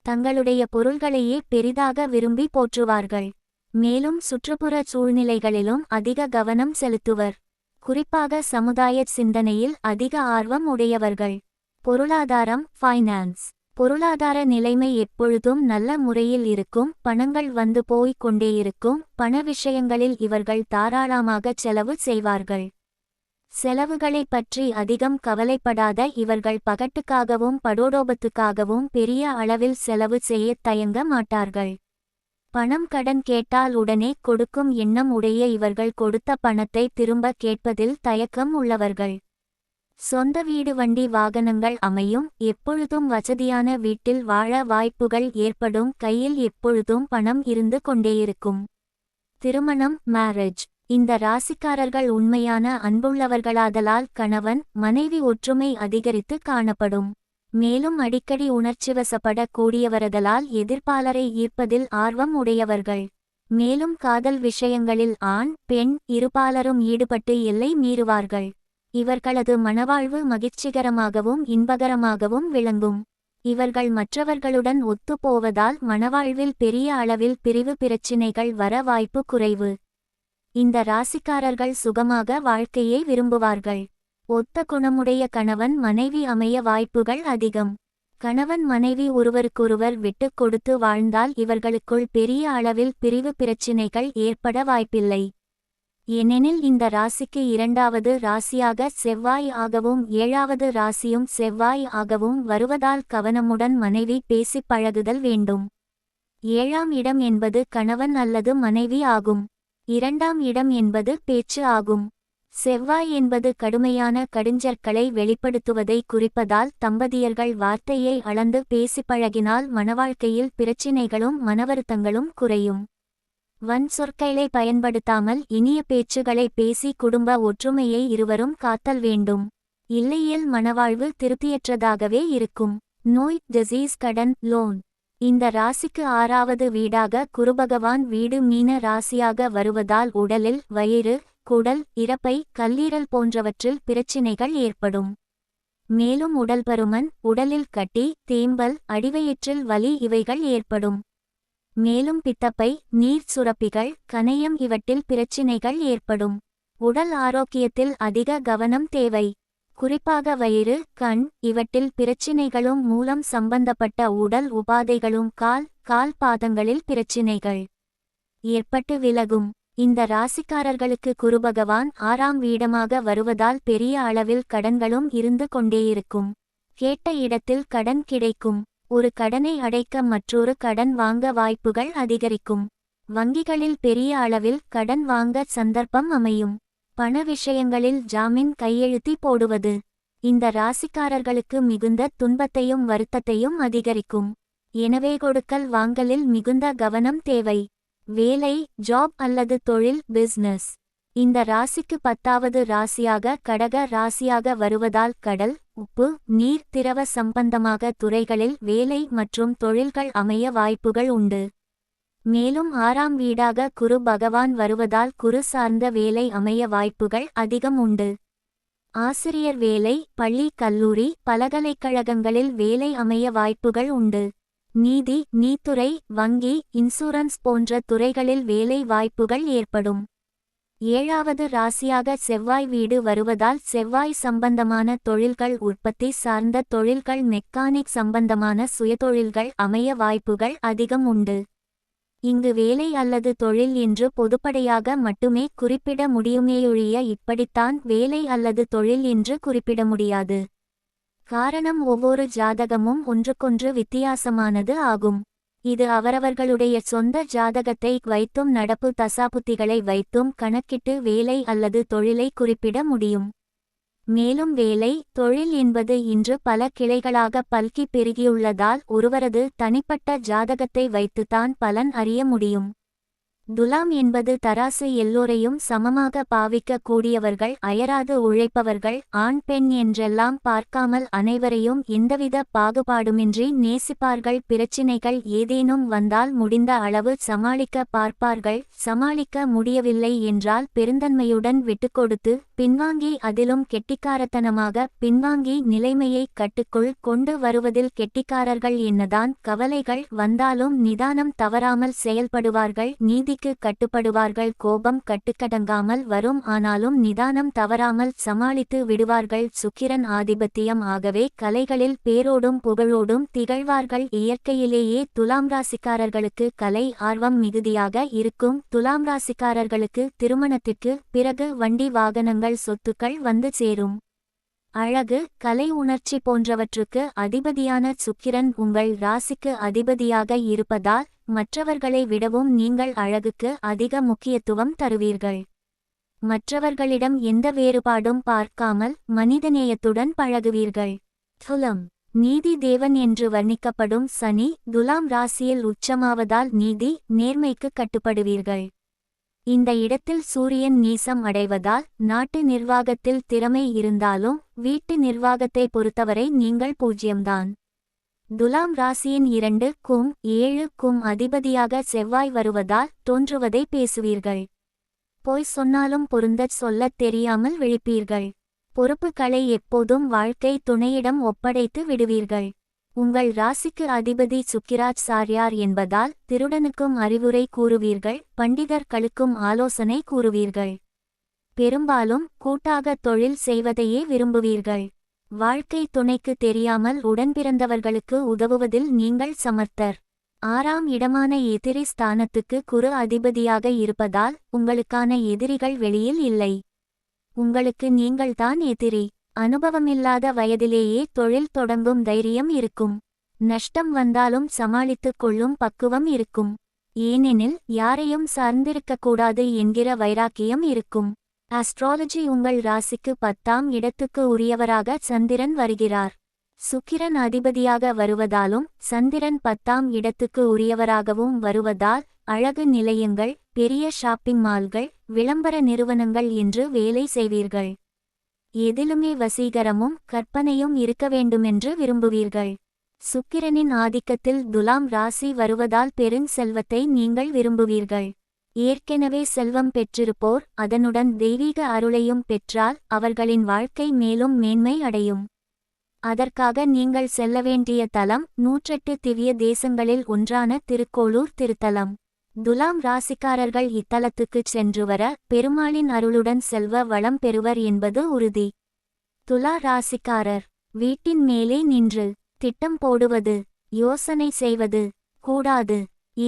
தங்களுடைய பொருள்களையே பெரிதாக விரும்பி போற்றுவார்கள். மேலும் சுற்றுப்புற சூழ்நிலைகளிலும் அதிக கவனம் செலுத்துவர். குறிப்பாக சமுதாய சிந்தனையில் அதிக ஆர்வம் உடையவர்கள். பொருளாதாரம், ஃபைனான்ஸ். பொருளாதார நிலைமை எப்பொழுதும் நல்ல முறையில் இருக்கும். பணங்கள் வந்து போய்க் கொண்டே இருக்கும். பண விஷயங்களில் இவர்கள் தாராளமாக செலவு செய்வார்கள். செலவுகளை பற்றி அதிகம் கவலைப்படாத இவர்கள் பகட்டுக்காகவும் படோடோபத்துக்காகவும் பெரிய அளவில் செலவு செய்ய தயங்க மாட்டார்கள். பணம் கடன் கேட்டால் உடனே கொடுக்கும் எண்ணம் உடைய இவர்கள் கொடுத்த பணத்தை திரும்ப கேட்பதில் தயக்கம் உள்ளவர்கள். சொந்த வீடு, வண்டி, வாகனங்கள் அமையும். எப்பொழுதும் வசதியான வீட்டில் வாழ வாய்ப்புகள் ஏற்படும். கையில் எப்பொழுதும் பணம் இருந்து கொண்டேயிருக்கும். திருமணம், மேரேஜ். இந்த ராசிக்காரர்கள் உண்மையான அன்புள்ளவர்களாதலால் கணவன் மனைவி ஒற்றுமை அதிகரித்து காணப்படும். மேலும் அடிக்கடி உணர்ச்சிவசப்பட கூடியவரதலால் எதிர்ப்பாளரை ஈர்ப்பதில் ஆர்வம் உடையவர்கள். மேலும் காதல் விஷயங்களில் ஆண், பெண் இருபாலரும் ஈடுபட்டு எல்லை மீறுவார்கள். இவர்களது மனவாழ்வு மகிழ்ச்சிகரமாகவும் இன்பகரமாகவும் விளங்கும். இவர்கள் மற்றவர்களுடன் ஒத்துப்போவதால் மனவாழ்வில் பெரிய அளவில் பிரிவு பிரச்சினைகள் வர வாய்ப்பு குறைவு. இந்த ராசிக்காரர்கள் சுகமாக வாழ்க்கையை விரும்புவார்கள். ஒத்த குணமுடைய கணவன் மனைவி அமைய வாய்ப்புகள் அதிகம். கணவன் மனைவி ஒருவருக்கொருவர் விட்டு கொடுத்து வாழ்ந்தால் இவர்களுக்குள் பெரிய அளவில் பிரிவு பிரச்சினைகள் ஏற்பட வாய்ப்பில்லை. ஏனெனில் இந்த ராசிக்கு இரண்டாவது ராசியாக செவ்வாய் ஆகவும் 7வது ராசியும் செவ்வாய் ஆகவும் வருவதால் கவனமுடன் மனைவி பேசிப் பழகுதல் வேண்டும். 7ஆம் இடம் என்பது கணவன் அல்லது மனைவி ஆகும். 2ஆம் இடம் என்பது பேச்சு ஆகும். செவ்வாய் என்பது கடுமையான கடுஞ்சற்களை வெளிப்படுத்துவதை குறிப்பதால் தம்பதியர்கள் வார்த்தையை அளந்து பேசிப் பழகினால் மனவாழ்க்கையில் பிரச்சினைகளும் மனவருத்தங்களும் குறையும். வன் சொற்களை பயன்படுத்தாமல் இனிய பேச்சுகளை பேசி குடும்ப ஒற்றுமையை இருவரும் காத்தல் வேண்டும். இல்லையேல் மனவாழ்வு திருப்தியற்றதாகவே இருக்கும். நோய், டிசீஸ், கடன், லோன். இந்த ராசிக்கு 6வது வீடாக குருபகவான் வீடு மீன ராசியாக வருவதால் உடலில் வயிறு, குடல், இரைப்பை, கல்லீரல் போன்றவற்றில் பிரச்சினைகள் ஏற்படும். மேலும் உடல் பருமன், உடலில் கட்டி, தேம்பல், அடிவயிற்றில் வலி இவைகள் ஏற்படும். மேலும் பித்தப்பை, நீர் சுரப்பிகள், கணையம் இவற்றில் பிரச்சினைகள் ஏற்படும். உடல் ஆரோக்கியத்தில் அதிக கவனம் தேவை. குறிப்பாக வயிறு, கண் இவற்றில் பிரச்சினைகளும் மூலம் சம்பந்தப்பட்ட உடல் உபாதைகளும் கால் பாதங்களில் பிரச்சினைகள் ஏற்பட்டு விலகும். இந்த ராசிக்காரர்களுக்கு குருபகவான் 6ஆம் வீடமாக வருவதால் பெரிய அளவில் கடன்களும் இருந்து கொண்டேயிருக்கும். கேட்ட இடத்தில் கடன் கிடைக்கும். ஒரு கடனை அடைக்க மற்றொரு கடன் வாங்க வாய்ப்புகள் அதிகரிக்கும். வங்கிகளில் பெரிய அளவில் கடன் வாங்க சந்தர்ப்பம் அமையும். பண விஷயங்களில் ஜாமீன் கையெழுத்தி போடுவது இந்த ராசிக்காரர்களுக்கு மிகுந்த துன்பத்தையும் வருத்தத்தையும் அதிகரிக்கும். எனவே கொடுக்கல் வாங்கலில் மிகுந்த கவனம் தேவை. வேலை, ஜாப் அல்லது தொழில், பிசினஸ் இந்த ராசிக்கு 10வது ராசியாக கடக ராசியாக வருவதால் கடல், உப்பு, நீர், திரவ சம்பந்தமாக துறைகளில் வேலை மற்றும் தொழில்கள் அமைய வாய்ப்புகள் உண்டு. மேலும் 6ஆம் வீடாக குரு பகவான் வருவதால் குரு சார்ந்த வேலை அமைய வாய்ப்புகள் அதிகம் உண்டு. ஆசிரியர் வேலை, பள்ளி, கல்லூரி, பல்கலைக்கழகங்களில் வேலை அமைய வாய்ப்புகள் உண்டு. நீதித்துறை, வங்கி, இன்சூரன்ஸ் போன்ற துறைகளில் வேலை வாய்ப்புகள் ஏற்படும். 7வது ராசியாக செவ்வாய் வீடு வருவதால் செவ்வாய் சம்பந்தமான தொழில்கள், உற்பத்தி சார்ந்த தொழில்கள், மெக்கானிக் சம்பந்தமான சுயதொழில்கள் அமைய வாய்ப்புகள் அதிகம் உண்டு. இங்கு வேலை அல்லது தொழில் என்று பொதுப்படையாக மட்டுமே குறிப்பிட முடியுமேயொழிய இப்படித்தான் வேலை அல்லது தொழில் என்று குறிப்பிட முடியாது. காரணம் ஒவ்வொரு ஜாதகமும் ஒன்றுக்கொன்று வித்தியாசமானது ஆகும். இது அவரவர்களுடைய சொந்த ஜாதகத்தை வைத்தும் நடப்பு தசாபுத்திகளை வைத்தும் கணக்கிட்டு வேலை அல்லது தொழிலை குறிப்பிட முடியும். மேலும் வேலை, தொழில் என்பது இன்று பல கிளைகளாக பல்கி பெருகியுள்ளதால் ஒருவரது தனிப்பட்ட ஜாதகத்தை வைத்துத்தான் பலன் அறிய முடியும். துலாம் என்பது தராசு, எல்லோரையும் சமமாக பாவிக்க கூடியவர்கள், அயராது உழைப்பவர்கள், ஆண் பெண் என்றெல்லாம் பார்க்காமல் அனைவரையும் எந்தவித பாகுபாடுமின்றி நேசிப்பார்கள். பிரச்சினைகள் ஏதேனும் வந்தால் முடிந்த அளவு சமாளிக்க பார்ப்பார்கள். சமாளிக்க முடியவில்லை என்றால் பெருந்தன்மையுடன் விட்டுக்கொடுத்து பின்வாங்கி, அதிலும் கெட்டிக்காரத்தனமாக பின்வாங்கி நிலைமையை கட்டுக்குள் கொண்டு வருவதில் கெட்டிக்காரர்கள். என்னதான் கவலைகள் வந்தாலும் நிதானம் தவறாமல் செயல்படுவார்கள். நீதிக்கு கட்டுப்படுவார்கள். கோபம் கட்டுக்கடங்காமல் வரும், ஆனாலும் நிதானம் தவறாமல் சமாளித்து விடுவார்கள். சுக்கிரன் ஆதிபத்தியம், ஆகவே கலைகளில் பேரோடும் புகழோடும் திகழ்வார்கள். இயற்கையிலேயே துலாம் ராசிக்காரர்களுக்கு கலை ஆர்வம் மிகுதியாக இருக்கும். துலாம் ராசிக்காரர்களுக்கு திருமணத்திற்கு பிறகு வண்டி, வாகனங்கள், சொத்துக்கள் வந்து சேரும். அழகு, கலை, உணர்ச்சி போன்றவற்றுக்கு அதிபதியான சுக்கிரன் உங்கள் ராசிக்கு அதிபதியாக இருப்பதால் மற்றவர்களை விடவும் நீங்கள் அழகுக்கு அதிக முக்கியத்துவம் தருவீர்கள். மற்றவர்களிடம் எந்த வேறுபாடும் பார்க்காமல் மனிதநேயத்துடன் பழகுவீர்கள். துலாம் நீதி தேவன் என்று வர்ணிக்கப்படும் சனி துலாம் ராசியில் உச்சமாவதால் நீதி, நேர்மைக்கு கட்டுப்படுவீர்கள். இந்த இடத்தில் சூரியன் நீசம் அடைவதால் நாட்டு நிர்வாகத்தில் திறமை இருந்தாலும் வீட்டு நிர்வாகத்தை பொறுத்தவரை நீங்கள் பூஜ்யம்தான். துலாம் ராசியின் 2க்கும் 7க்கும் அதிபதியாக செவ்வாய் வருவதால் தோன்றுவதை பேசுவீர்கள். பொய் சொன்னாலும் பொருந்தச் சொல்லத் தெரியாமல் விழிப்பீர்கள். பொறுப்புகளை எப்போதும் வாழ்க்கை துணையிடம் ஒப்படைத்து விடுவீர்கள். உங்கள் ராசிக்கு அதிபதி சுக்கிராச்சாரியார் என்பதால் திருடனுக்கும் அறிவுரை கூறுவீர்கள். பண்டிதர்களுக்கும் ஆலோசனை கூறுவீர்கள். பெரும்பாலும் கூட்டாக தொழில் செய்வதையே விரும்புவீர்கள். வாழ்க்கை துணைக்கு தெரியாமல் உடன்பிறந்தவர்களுக்கு உதவுவதில் நீங்கள் சமர்த்தர். 6ஆம் இடமான எதிரி ஸ்தானத்துக்கு குரு அதிபதியாக இருப்பதால் உங்களுக்கான எதிரிகள் வெளியில் இல்லை. உங்களுக்கு நீங்கள்தான் எதிரி. அனுபவமில்லாத வயதிலேயே தொழில் தொடங்கும் தைரியம் இருக்கும். நஷ்டம் வந்தாலும் சமாளித்துக் கொள்ளும் பக்குவம் இருக்கும். ஏனெனில் யாரையும் சார்ந்திருக்கக்கூடாது என்கிற வைராக்கியம் இருக்கும். ஆஸ்ட்ராலஜி உங்கள் ராசிக்கு 10ஆம் இடத்துக்கு உரியவராக சந்திரன் வருகிறார். சுக்கிரன் அதிபதியாக வருவதாலும் சந்திரன் 10ஆம் இடத்துக்கு உரியவராகவும் வருவதால் அழகு நிலையங்கள், பெரிய ஷாப்பிங் மால்கள், விளம்பர நிறுவனங்கள் என்று வேலை செய்வீர்கள். எதிலுமே வசீகரமும் கற்பனையும் இருக்க வேண்டுமென்று விரும்புவீர்கள். சுக்கிரனின் ஆதிக்கத்தில் துலாம் ராசி வருவதால் பெருஞ்செல்வத்தை நீங்கள் விரும்புவீர்கள். ஏற்கெனவே செல்வம் பெற்றிருப்போர் அதனுடன் தெய்வீக அருளையும் பெற்றால் அவர்களின் வாழ்க்கை மேலும் மேன்மை அடையும். அதற்காக நீங்கள் செல்ல வேண்டிய தலம் 108 திவ்ய தேசங்களில் ஒன்றான திருக்கோளூர் திருத்தலம். துலாம் ராசிக்காரர்கள் இத்தலத்துக்குச் சென்று வர பெருமாளின் அருளுடன் செல்வ வளம் பெறுவர் என்பது உறுதி. துலா ராசிக்காரர் வீட்டின் மேலே நின்று திட்டம் போடுவது, யோசனை செய்வது கூடாது.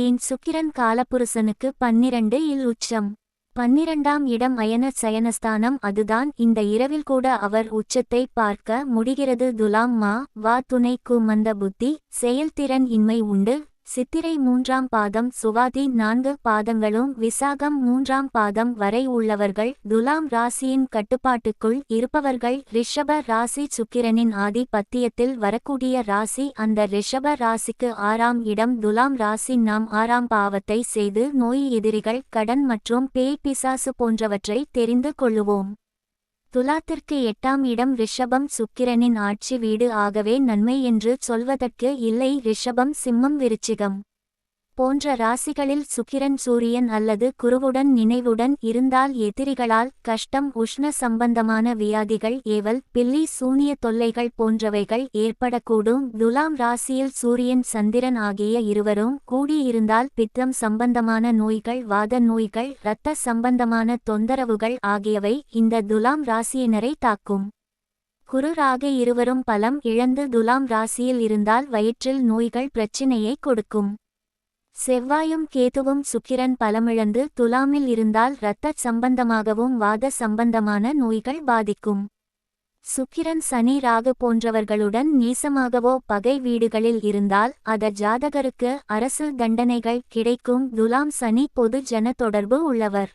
ஏன்? சுக்கிரன் காலபுருஷனுக்கு 12 இல் உச்சம். 12ஆம் இடம் அயன சயனஸ்தானம். அதுதான் இந்த இரவில் கூட அவர் உச்சத்தை பார்க்க முடிகிறது. துலாம் வா துணைக்கு மந்த புத்தி, செயல்திறன் இன்மை உண்டு. சித்திரை 3ஆம் பாதம், சுவாதி 4 பாதங்களும் விசாகம் 3ஆம் பாதம் வரை உள்ளவர்கள் துலாம் ராசியின் கட்டுப்பாட்டுக்குள் இருப்பவர்கள். ரிஷப ராசி சுக்கிரனின் ஆதிபத்தியத்தில் வரக்கூடிய ராசி. அந்த ரிஷப ராசிக்கு 6ஆம் இடம். துலாம் ராசி நாம் 6ஆம் பாவத்தை செய்து நோய், எதிரிகள், கடன் மற்றும் பேய் பிசாசு போன்றவற்றை தெரிந்து கொள்ளுவோம். துலாத்திற்கு 8ஆம் இடம் ரிஷபம் சுக்கிரனின் ஆட்சி வீடு. ஆகவே நன்மை என்று சொல்வதற்கு இல்லை. ரிஷபம், சிம்மம், விருச்சிகம் போன்ற ராசிகளில் சுக்கிரன் சூரியன் அல்லது குருவுடன் நினைவுடன் இருந்தால் எதிரிகளால் கஷ்டம், உஷ்ண சம்பந்தமான வியாதிகள், ஏவல், பில்லி சூனிய தொல்லைகள் போன்றவைகள் ஏற்படக்கூடும். துலாம் ராசியில் சூரியன் சந்திரன் ஆகிய இருவரும் கூடியிருந்தால் பித்தம் சம்பந்தமான நோய்கள், வாத நோய்கள், இரத்த சம்பந்தமான தொந்தரவுகள் ஆகியவை இந்த துலாம் ராசியினரை தாக்கும். குரு ராகு இருவரும் பலம் இழந்து துலாம் ராசியில் இருந்தால் வயிற்றில் நோய்கள் பிரச்சினையை கொடுக்கும். செவ்வாயும் கேதுவும் சுக்கிரன் பலமிழந்து துலாமில் இருந்தால் இரத்த சம்பந்தமாகவும் வாத சம்பந்தமான நோய்கள் பாதிக்கும். சுக்கிரன் சனி ராகு போன்றவர்களுடன் நீசமாகவோ பகை வீடுகளில் இருந்தால் அத ஜாதகருக்கு அரசு தண்டனைகள் கிடைக்கும். துலாம் சனி பொது ஜன தொடர்பு உள்ளவர்.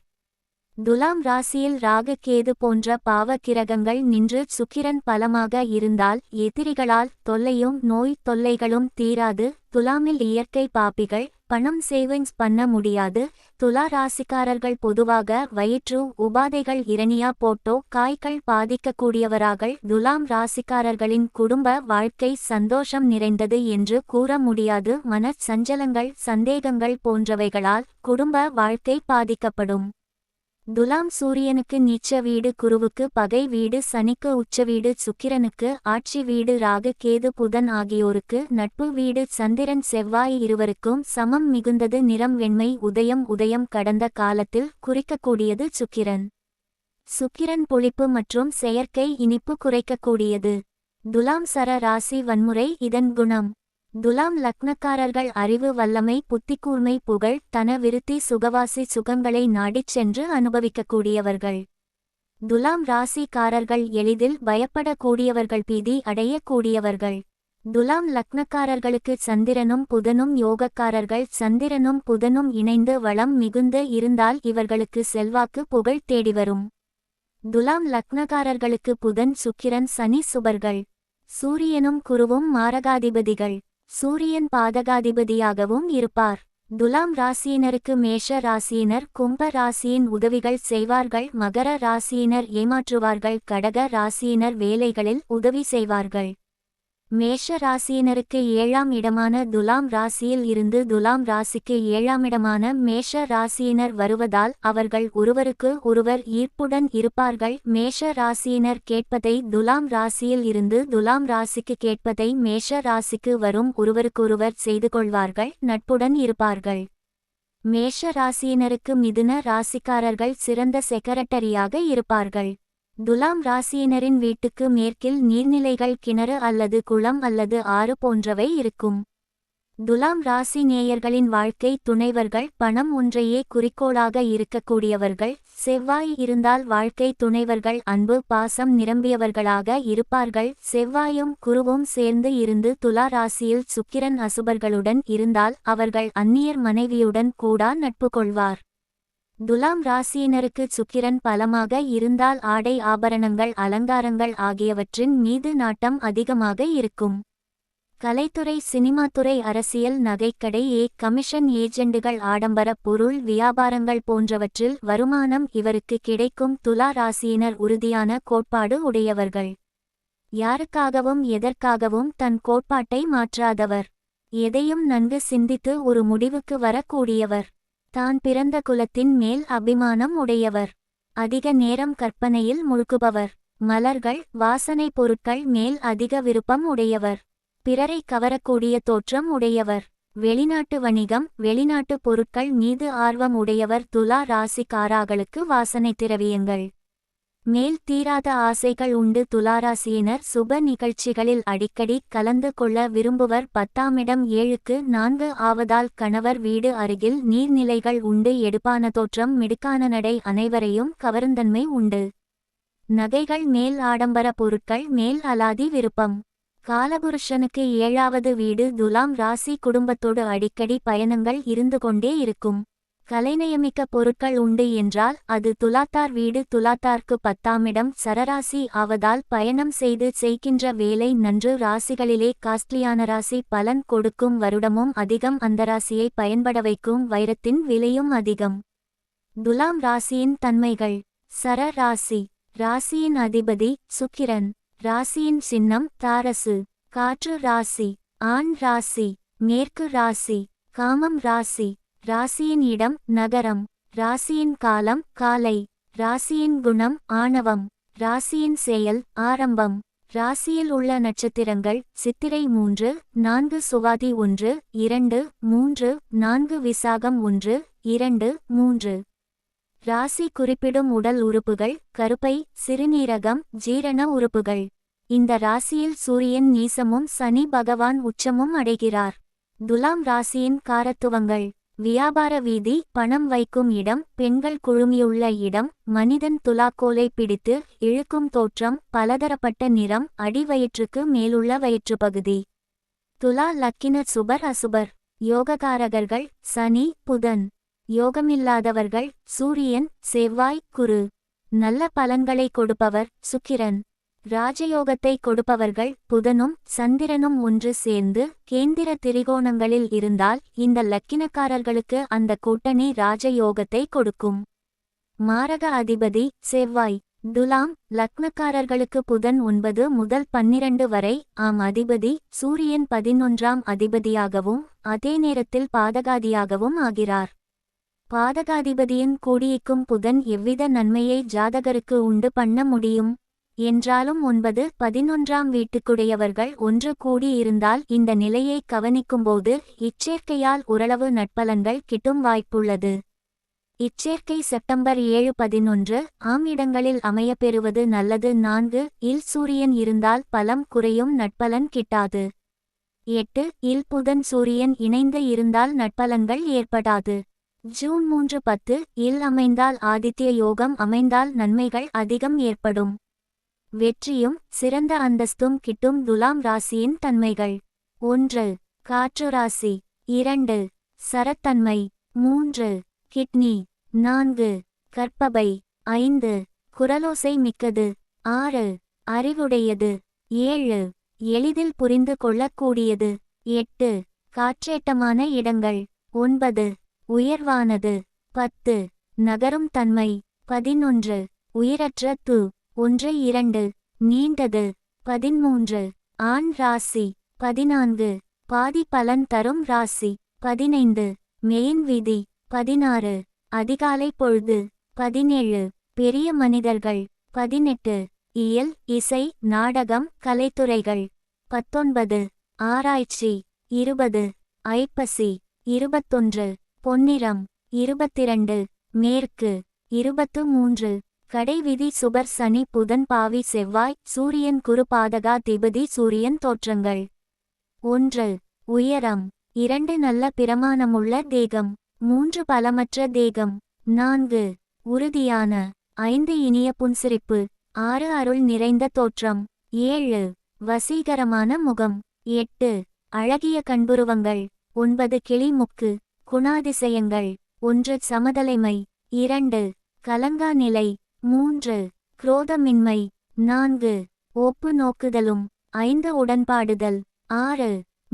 துலாம் ராசியில் ராகு கேது போன்ற பாவ கிரகங்கள் நின்று சுக்கிரன் பலமாக இருந்தால் எதிரிகளால் தொல்லையும் நோய் தொல்லைகளும் தீராது. துலாமில் இயற்கை பாப்பிகள் பணம் சேவிங்ஸ் பண்ண முடியாது. துலா ராசிக்காரர்கள் பொதுவாக வயிற்று உபாதைகள், இரணியா போட்டோ காய்கள் பாதிக்கக்கூடியவராகள். துலாம் ராசிக்காரர்களின் குடும்ப வாழ்க்கை சந்தோஷம் நிறைந்தது என்று கூற முடியாது. மன சஞ்சலங்கள், சந்தேகங்கள் போன்றவைகளால் குடும்ப வாழ்க்கை பாதிக்கப்படும். துலாம் சூரியனுக்கு நீச்ச வீடு, குருவுக்கு பகை வீடு, சனிக்கு உச்ச வீடு, சுக்கிரனுக்கு ஆட்சி வீடு, ராகு கேது புதன் ஆகியோருக்கு நட்பு வீடு, சந்திரன் செவ்வாய் இருவருக்கும் சமம் மிகுந்தது. நிறம் வெண்மை. உதயம் கடந்த காலத்தில் குறிக்கக்கூடியது சுக்கிரன். சுக்கிரன் புளிப்பு மற்றும் செயற்கை இனிப்பு குறைக்கக்கூடியது. துலாம் சர ராசி வன்முறை இதன் குணம். துலாம் லக்னக்காரர்கள் அறிவு, வல்லமை, புத்திக்கூர்மை, புகழ், தன விருத்தி, சுகவாசி சுகங்களை நாடிச் சென்று அனுபவிக்கக்கூடியவர்கள். துலாம் ராசிக்காரர்கள் எளிதில் பயப்படக்கூடியவர்கள், பீதி அடையக்கூடியவர்கள். துலாம் லக்னக்காரர்களுக்கு சந்திரனும் புதனும் யோகக்காரர்கள். சந்திரனும் புதனும் இணைந்து வளம் மிகுந்து இருந்தால் இவர்களுக்கு செல்வாக்கு, புகழ் தேடிவரும். துலாம் லக்னக்காரர்களுக்கு புதன், சுக்கிரன், சனி சுபர்கள். சூரியனும் குருவும் மாரகாதிபதிகள். சூரியன் பாதகாதிபதியாகவும் இருப்பார். துலாம் ராசியினருக்கு மேஷ ராசியினர் கும்ப ராசியின் உதவிகள் செய்வார்கள். மகர ராசியினர் ஏமாற்றுவார்கள். கடக ராசியினர் வேலைகளில் உதவி செய்வார்கள். மேஷ ராசியினருக்கு 7ஆம் இடமான துலாம் ராசியில் இருந்து துலாம் ராசிக்கு 7ஆம் இடமான மேஷ ராசியினர் வருவதால் அவர்கள் ஒருவருக்கு ஒருவர் ஈர்ப்புடன் இருப்பார்கள். மேஷ ராசியினர் கேட்பதை துலாம் ராசியில் இருந்து துலாம் ராசிக்கு கேட்பதை மேஷ ராசிக்கு வரும் ஒருவருக்கொருவர் செய்து கொள்வார்கள். நட்புடன் இருப்பார்கள். மேஷ ராசியினருக்கு மிதுன ராசிக்காரர்கள் சிறந்த செக்ரட்டரியாக இருப்பார்கள். துலாம் ராசியினரின் வீட்டுக்கு மேற்கில் நீர்நிலைகள், கிணறு அல்லது குளம் அல்லது ஆறு போன்றவை இருக்கும். துலாம் ராசி நேயர்களின் வாழ்க்கை துணைவர்கள் பணம் ஒன்றையே குறிக்கோளாக இருக்கக்கூடியவர்கள். செவ்வாய் இருந்தால் வாழ்க்கை துணைவர்கள் அன்பு, பாசம் நிரம்பியவர்களாக இருப்பார்கள். செவ்வாயும் குருவும் சேர்ந்து இருந்து துலா ராசியில் சுக்கிரன் அசுபர்களுடன் இருந்தால் அவர்கள் அந்நியர் மனைவியுடன் கூட நட்பு கொள்வார். துலாம் ராசியினருக்கு சுக்கிரன் பலமாக இருந்தால் ஆடை, ஆபரணங்கள், அலங்காரங்கள் ஆகியவற்றின் மீது நாட்டம் அதிகமாக இருக்கும். கலைத்துறை, சினிமாத்துறை, அரசியல், நகைக்கடை, கமிஷன் ஏஜெண்டுகள், ஆடம்பர பொருள் வியாபாரங்கள் போன்றவற்றில் வருமானம் இவருக்கு கிடைக்கும். துலா ராசியினர் உறுதியான கோட்பாடு உடையவர்கள். யாருக்காகவும் எதற்காகவும் தன் கோட்பாட்டை மாற்றாதவர். எதையும் நன்கு சிந்தித்து ஒரு முடிவுக்கு வரக்கூடியவர். தான் பிறந்த குலத்தின் மேல் அபிமானம் உடையவர். அதிக நேரம் கற்பனையில் முழுகுபவர். மலர்கள் வாசனை பொருட்கள் மேல் அதிக விருப்பம் உடையவர். பிறரை கவரக்கூடிய தோற்றம் உடையவர். வெளிநாட்டு வணிகம் வெளிநாட்டு பொருட்கள் மீது ஆர்வம் உடையவர். துலா ராசிக்காரர்களுக்கு வாசனை திரவியங்கள் மேல் தீராத ஆசைகள் உண்டு. துலாராசியினர் சுப நிகழ்ச்சிகளில் அடிக்கடி கலந்து கொள்ள விரும்புவர். 10ஆம் இடம் 7க்கு 4 ஆவதால் கணவர் வீடு அருகில் நீர்நிலைகள் உண்டு. எடுப்பான தோற்றம் மிடுக்கான நடை அனைவரையும் கவருந்தன்மை உண்டு. நகைகள் மேல் ஆடம்பர பொருட்கள் மேல் அலாதி விருப்பம். காலபுருஷனுக்கு 7வது வீடு துலாம் ராசி குடும்பத்தோடு அடிக்கடி பயணங்கள் இருந்து கொண்டே இருக்கும். கலைநயமிக்க பொருட்கள் உண்டு என்றால் அது துலாத்தார் வீடு. துலாத்தார்க்கு 10ஆம் இடம் சரராசி ஆவதால் பயணம் செய்து செய்கின்ற வேலை நன்று. ராசிகளிலே காஸ்ட்லியான ராசி பலன் கொடுக்கும். வருடமும் அதிகம் அந்த ராசியை பயன்பட வைக்கும். வைரத்தின் விலையும் அதிகம். துலாம் ராசியின் தன்மைகள். சர ராசி ராசியின் அதிபதி சுக்கிரன். ராசியின் சின்னம் தாரசு. காற்று ராசி ஆண் ராசி. மேற்கு ராசி காமம் ராசி. ராசியின் இடம் நகரம். ராசியின் காலம் காலை. ராசியின் குணம் ஆணவம். ராசியின் செயல் ஆரம்பம். ராசியில் உள்ள நட்சத்திரங்கள் சித்திரை 3, 4 சுவாதி 1, 2, 3, 4 விசாகம் 1, 2, 3. ராசி குறிப்பிடும் உடல் உறுப்புகள் கருப்பை சிறுநீரகம் ஜீரண உறுப்புகள். இந்த ராசியில் சூரியன் நீசமும் சனி பகவான் உச்சமும் அடைகிறார். துலாம் ராசியின் காரத்துவங்கள். வியாபார வீதி பணம் வைக்கும் இடம் பெண்கள் குழுமியுள்ள இடம். மனிதன் துலாக்கோலை பிடித்து இழுக்கும் தோற்றம் பலதரப்பட்ட நிறம் அடிவயிற்றுக்கு மேலுள்ள வயிற்றுப்பகுதி. துலா லக்கின சுபர் அசுபர். யோககாரகர்கள் சனி புதன். யோகமில்லாதவர்கள் சூரியன் செவ்வாய் குரு. நல்ல பலன்களை கொடுப்பவர் சுக்கிரன். ராஜயோகத்தை கொடுப்பவர்கள் புதனும் சந்திரனும் ஒன்று சேர்ந்து கேந்திர திரிகோணங்களில் இருந்தால் இந்த லக்கினக்காரர்களுக்கு அந்த கூட்டணி ராஜயோகத்தை கொடுக்கும். மாரக அதிபதி செவ்வாய். துலாம் லக்னக்காரர்களுக்கு புதன் 9 முதல் 12 வரை ஆம் அதிபதி. சூரியன் 11ஆம் அதிபதியாகவும் அதே நேரத்தில் பாதகாதியாகவும் ஆகிறார். பாதகாதிபதியின் கூடியிக்கும் புதன் எவ்வித நன்மையை ஜாதகருக்கு உண்டு பண்ண முடியும் என்றாலும் 9, 11ஆம் வீட்டுக்குடையவர்கள் ஒன்று கூடியிருந்தால் இந்த நிலையை கவனிக்கும்போது இச்சேர்க்கையால் ஓரளவு நட்பலன்கள் கிட்டும் வாய்ப்புள்ளது. இச்சேர்க்கை செப்டம்பர் 7, 11 ஆம் இடங்களில் அமையப்பெறுவது நல்லது. 4 இல் சூரியன் இருந்தால் பலம் குறையும் நட்பலன் கிட்டாது. 8 இல் புதன் சூரியன் இணைந்து இருந்தால் நட்பலன்கள் ஏற்படாது. ஜூன் 3, 10 இல் அமைந்தால் ஆதித்ய யோகம் அமைந்தால் நன்மைகள் அதிகம் ஏற்படும். வெற்றியும் சிறந்த அந்தஸ்தும் கிட்டும். துலாம் ராசியின் தன்மைகள். 1 காற்று ராசி. 2 சரத்தன்மை. 3 கிட்னி. 4 கற்பபை. 5 குரலோசை மிக்கது. 6 அறிவுடையது. 7 எளிதில் புரிந்து கொள்ளக்கூடியது. 8 காற்றேட்டமான இடங்கள். 9 உயர்வானது. 10 நகரும் தன்மை. 11 உயிரற்ற து. 1, 2 நீண்டது. 13 ஆண் ராசி. 14 பாதி பலன் தரும் ராசி. 15 மெயின் விதி. 16 அதிகாலை பொழுது. 17 பெரிய மனிதர்கள். 18 இயல் இசை நாடகம் கலைத்துறைகள். 19 ஆராய்ச்சி. 20 ஐப்பசி. 21 பொன்னிறம். 22 மேற்கு. 23 கடைவிதி சுபர் சனி புதன் பாவி செவ்வாய் சூரியன் குரு பாதகா திபதி. சூரியன் தோற்றங்கள். 1 உயரம். 2 நல்ல பிரமாணமுள்ள தேகம். 3 பலமற்ற தேகம். 4 உறுதியான. 5 இனிய புன்சிரிப்பு. 6 அருள் நிறைந்த தோற்றம். 7 வசீகரமான முகம். 8 அழகிய கண்புருவங்கள். 9 கிளிமுக்கு. குணாதிசயங்கள். 1 சமதலைமை. 2 கலங்கா நிலை. 3 குரோதமின்மை. 4 ஒப்பு நோக்குதலும். 5 உடன்பாடுதல். 6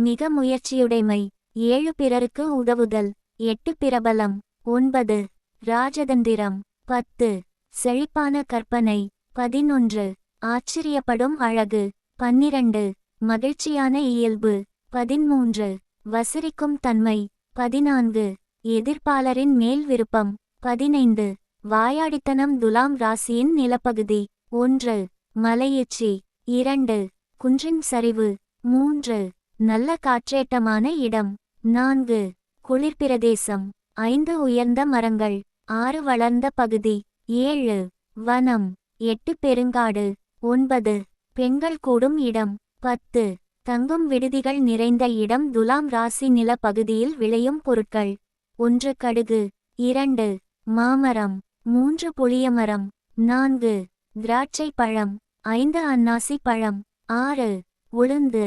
மிக முயற்சியுடைமை. 7 பிறருக்கு உதவுதல். 8 பிரபலம். 9 ராஜதந்திரம். 10 செழிப்பான கற்பனை. 11 ஆச்சரியப்படும் அழகு. 12 மகிழ்ச்சியான இயல்பு. 13 வசரிக்கும் தன்மை. 14 எதிர்ப்பாளரின் மேல் விருப்பம். 15 வாயாடித்தனம். துலாம் ராசியின் நிலப்பகுதி. 1 மலையுச்சி. 2. குன்றின் சரிவு. 3. நல்ல காற்றேட்டமான இடம். 4. குளிர்பிரதேசம். 5. உயர்ந்த மரங்கள். 6. வளர்ந்த பகுதி. 7. வனம். 8. பெருங்காடு. 9. பெண்கள் கூடும் இடம். 10. தங்கும் விடுதிகள் நிறைந்த இடம். துலாம் ராசி நில பகுதியில் விளையும் பொருட்கள். 1. கடுகு. 2. மாமரம். 3. புளியமரம். 4. திராட்சை பழம். 5. அன்னாசி பழம். 6. உளுந்து.